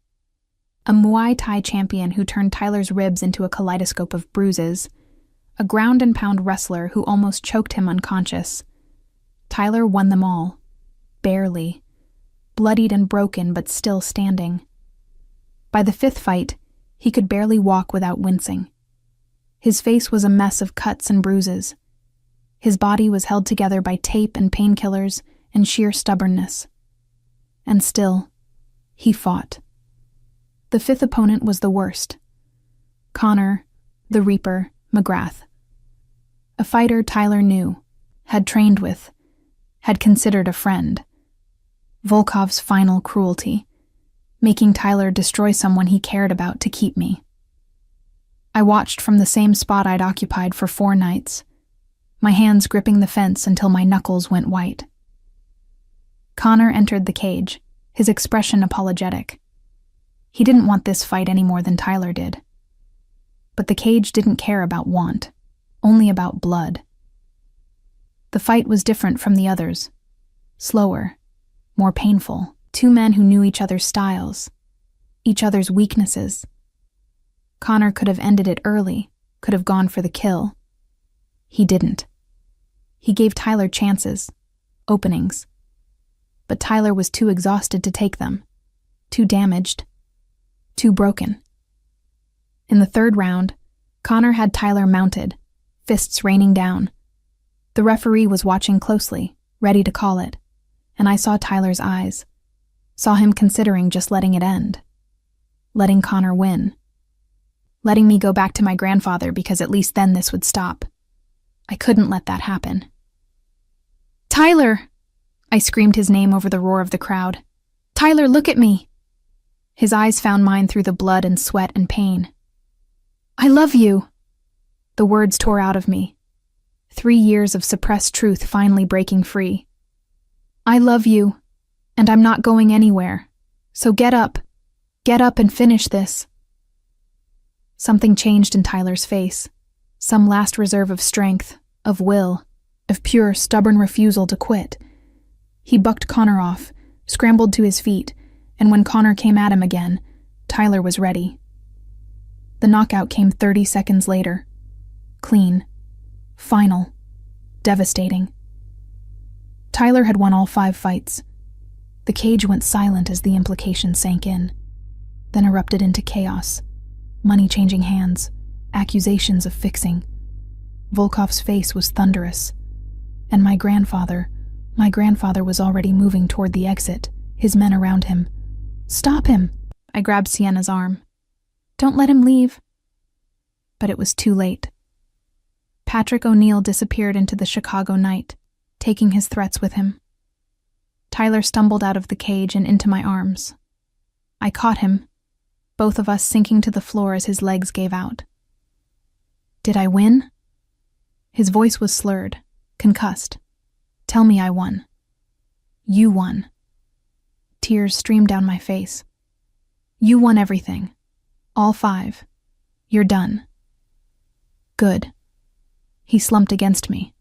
a Muay Thai champion who turned Tyler's ribs into a kaleidoscope of bruises, a ground-and-pound wrestler who almost choked him unconscious. Tyler won them all, barely, bloodied and broken but still standing. By the 5th fight, he could barely walk without wincing. His face was a mess of cuts and bruises. His body was held together by tape and painkillers and sheer stubbornness. And still, he fought. The 5th opponent was the worst. Connor, the Reaper, McGrath. A fighter Tyler knew, had trained with, had considered a friend. Volkov's final cruelty, making Tyler destroy someone he cared about to keep me. I watched from the same spot I'd occupied for 4 nights, my hands gripping the fence until my knuckles went white. Connor entered the cage, his expression apologetic. He didn't want this fight any more than Tyler did. But the cage didn't care about want, only about blood. The fight was different from the others, slower, more painful. 2 men who knew each other's styles, each other's weaknesses. Connor could have ended it early, could have gone for the kill. He didn't. He gave Tyler chances, openings. But Tyler was too exhausted to take them, too damaged, too broken. In the 3rd round, Connor had Tyler mounted, fists raining down. The referee was watching closely, ready to call it, and I saw Tyler's eyes, saw him considering just letting it end, letting Connor win, letting me go back to my grandfather because at least then this would stop. I couldn't let that happen. "Tyler!" I screamed his name over the roar of the crowd. "Tyler, look at me!" His eyes found mine through the blood and sweat and pain. "I love you!" The words tore out of me. 3 years of suppressed truth finally breaking free. "I love you, and I'm not going anywhere. So get up and finish this." Something changed in Tyler's face, some last reserve of strength, of will, of pure, stubborn refusal to quit. He bucked Connor off, scrambled to his feet, and when Connor came at him again, Tyler was ready. The knockout came 30 seconds later. Clean. Final. Devastating. Tyler had won all 5 fights. The cage went silent as the implication sank in, then erupted into chaos. Money changing hands, accusations of fixing. Volkov's face was thunderous. And my grandfather was already moving toward the exit, his men around him. "Stop him!" I grabbed Sienna's arm. "Don't let him leave." But it was too late. Patrick O'Neill disappeared into the Chicago night, taking his threats with him. Tyler stumbled out of the cage and into my arms. I caught him, both of us sinking to the floor as his legs gave out. Did I win? His voice was slurred, concussed. Tell me I won. You won. Tears streamed down my face. You won everything. All 5. You're done. Good. He slumped against me.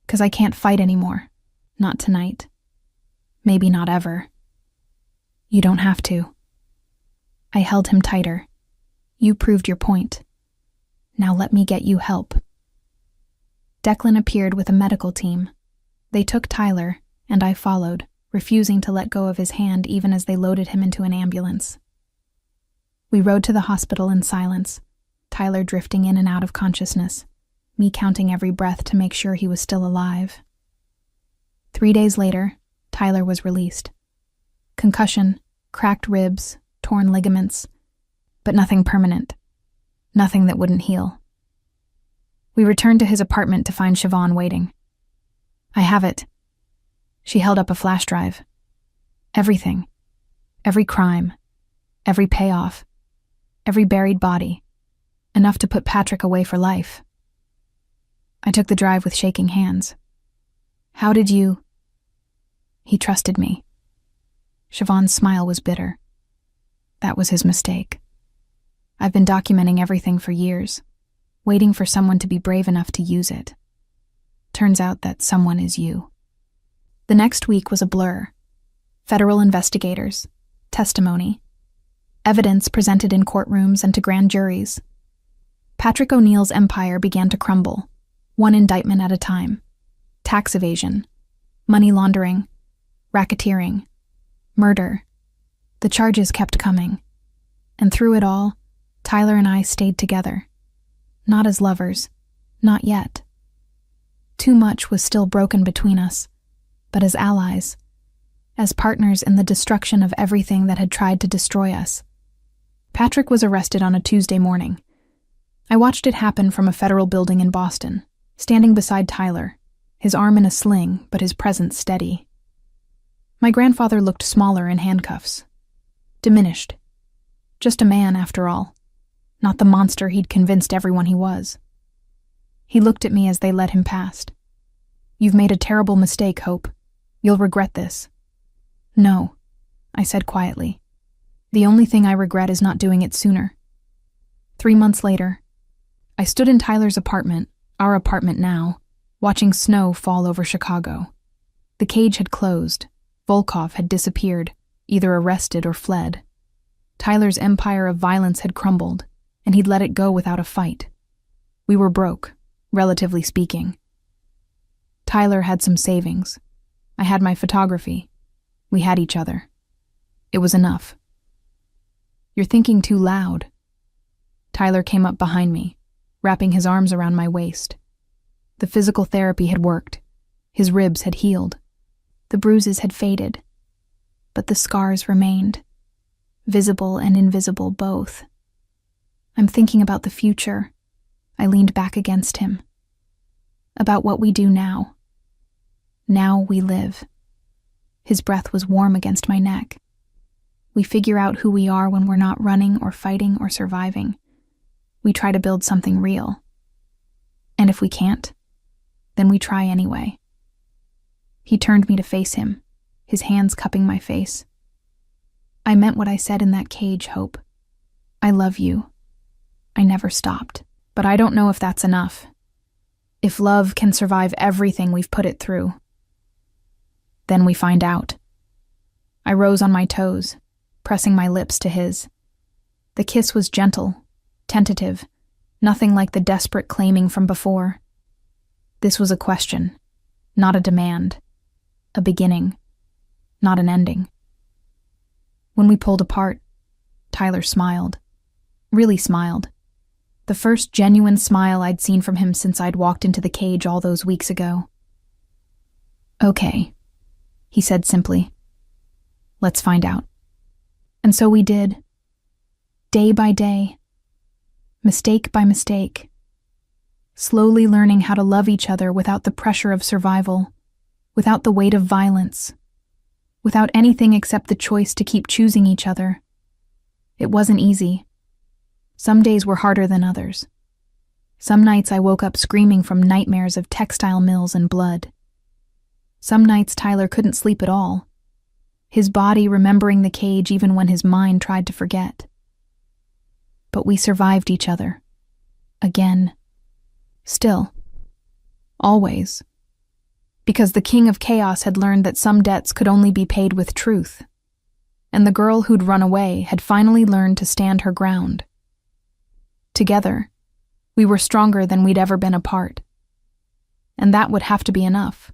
'Cause I can't fight anymore. Not tonight. Maybe not ever. You don't have to. I held him tighter. You proved your point. Now let me get you help. Declan appeared with a medical team. They took Tyler, and I followed, refusing to let go of his hand even as they loaded him into an ambulance. We rode to the hospital in silence, Tyler drifting in and out of consciousness, me counting every breath to make sure he was still alive. 3 days later, Tyler was released. Concussion, cracked ribs, torn ligaments, but nothing permanent, nothing that wouldn't heal. We returned to his apartment to find Siobhan waiting. "I have it." She held up a flash drive. Everything. Every crime. Every payoff. Every buried body. Enough to put Patrick away for life. I took the drive with shaking hands. "How did you—" "He trusted me." Siobhan's smile was bitter. "That was his mistake. I've been documenting everything for years, waiting for someone to be brave enough to use it. Turns out that someone is you." The next week was a blur. Federal investigators, testimony, evidence presented in courtrooms and to grand juries. Patrick O'Neill's empire began to crumble, one indictment at a time. Tax evasion, money laundering, racketeering, murder. The charges kept coming. And through it all, Tyler and I stayed together. Not as lovers, not yet. Too much was still broken between us, but as allies, as partners in the destruction of everything that had tried to destroy us. Patrick was arrested on a Tuesday morning. I watched it happen from a federal building in Boston, standing beside Tyler, his arm in a sling, but his presence steady. My grandfather looked smaller in handcuffs. Diminished. Just a man, after all, not the monster he'd convinced everyone he was. He looked at me as they led him past. "You've made a terrible mistake, Hope. You'll regret this." "No," I said quietly. "The only thing I regret is not doing it sooner." 3 months later, I stood in Tyler's apartment, our apartment now, watching snow fall over Chicago. The cage had closed. Volkov had disappeared, either arrested or fled. Tyler's empire of violence had crumbled, and he'd let it go without a fight. We were broke, relatively speaking. Tyler had some savings. I had my photography. We had each other. It was enough. "You're thinking too loud." Tyler came up behind me, wrapping his arms around my waist. The physical therapy had worked. His ribs had healed. The bruises had faded. But the scars remained. Visible and invisible both. "I'm thinking about the future." I leaned back against him. "About what we do now. Now we live." His breath was warm against my neck. "We figure out who we are when we're not running or fighting or surviving. We try to build something real. And if we can't, then we try anyway." He turned me to face him, his hands cupping my face. "I meant what I said in that cage, Hope. I love you. I never stopped. But I don't know if that's enough. If love can survive everything we've put it through. Then we find out." I rose on my toes, pressing my lips to his. The kiss was gentle, tentative, nothing like the desperate claiming from before. This was a question, not a demand. A beginning, not an ending. When we pulled apart, Tyler smiled. Really smiled. The first genuine smile I'd seen from him since I'd walked into the cage all those weeks ago. "Okay," he said simply. "Let's find out." And so we did. Day by day. Mistake by mistake. Slowly learning how to love each other without the pressure of survival, without the weight of violence, without anything except the choice to keep choosing each other. It wasn't easy. Some days were harder than others. Some nights I woke up screaming from nightmares of textile mills and blood. Some nights Tyler couldn't sleep at all, his body remembering the cage even when his mind tried to forget. But we survived each other. Again. Still. Always. Because the king of chaos had learned that some debts could only be paid with truth, and the girl who'd run away had finally learned to stand her ground. Together, we were stronger than we'd ever been apart. And that would have to be enough.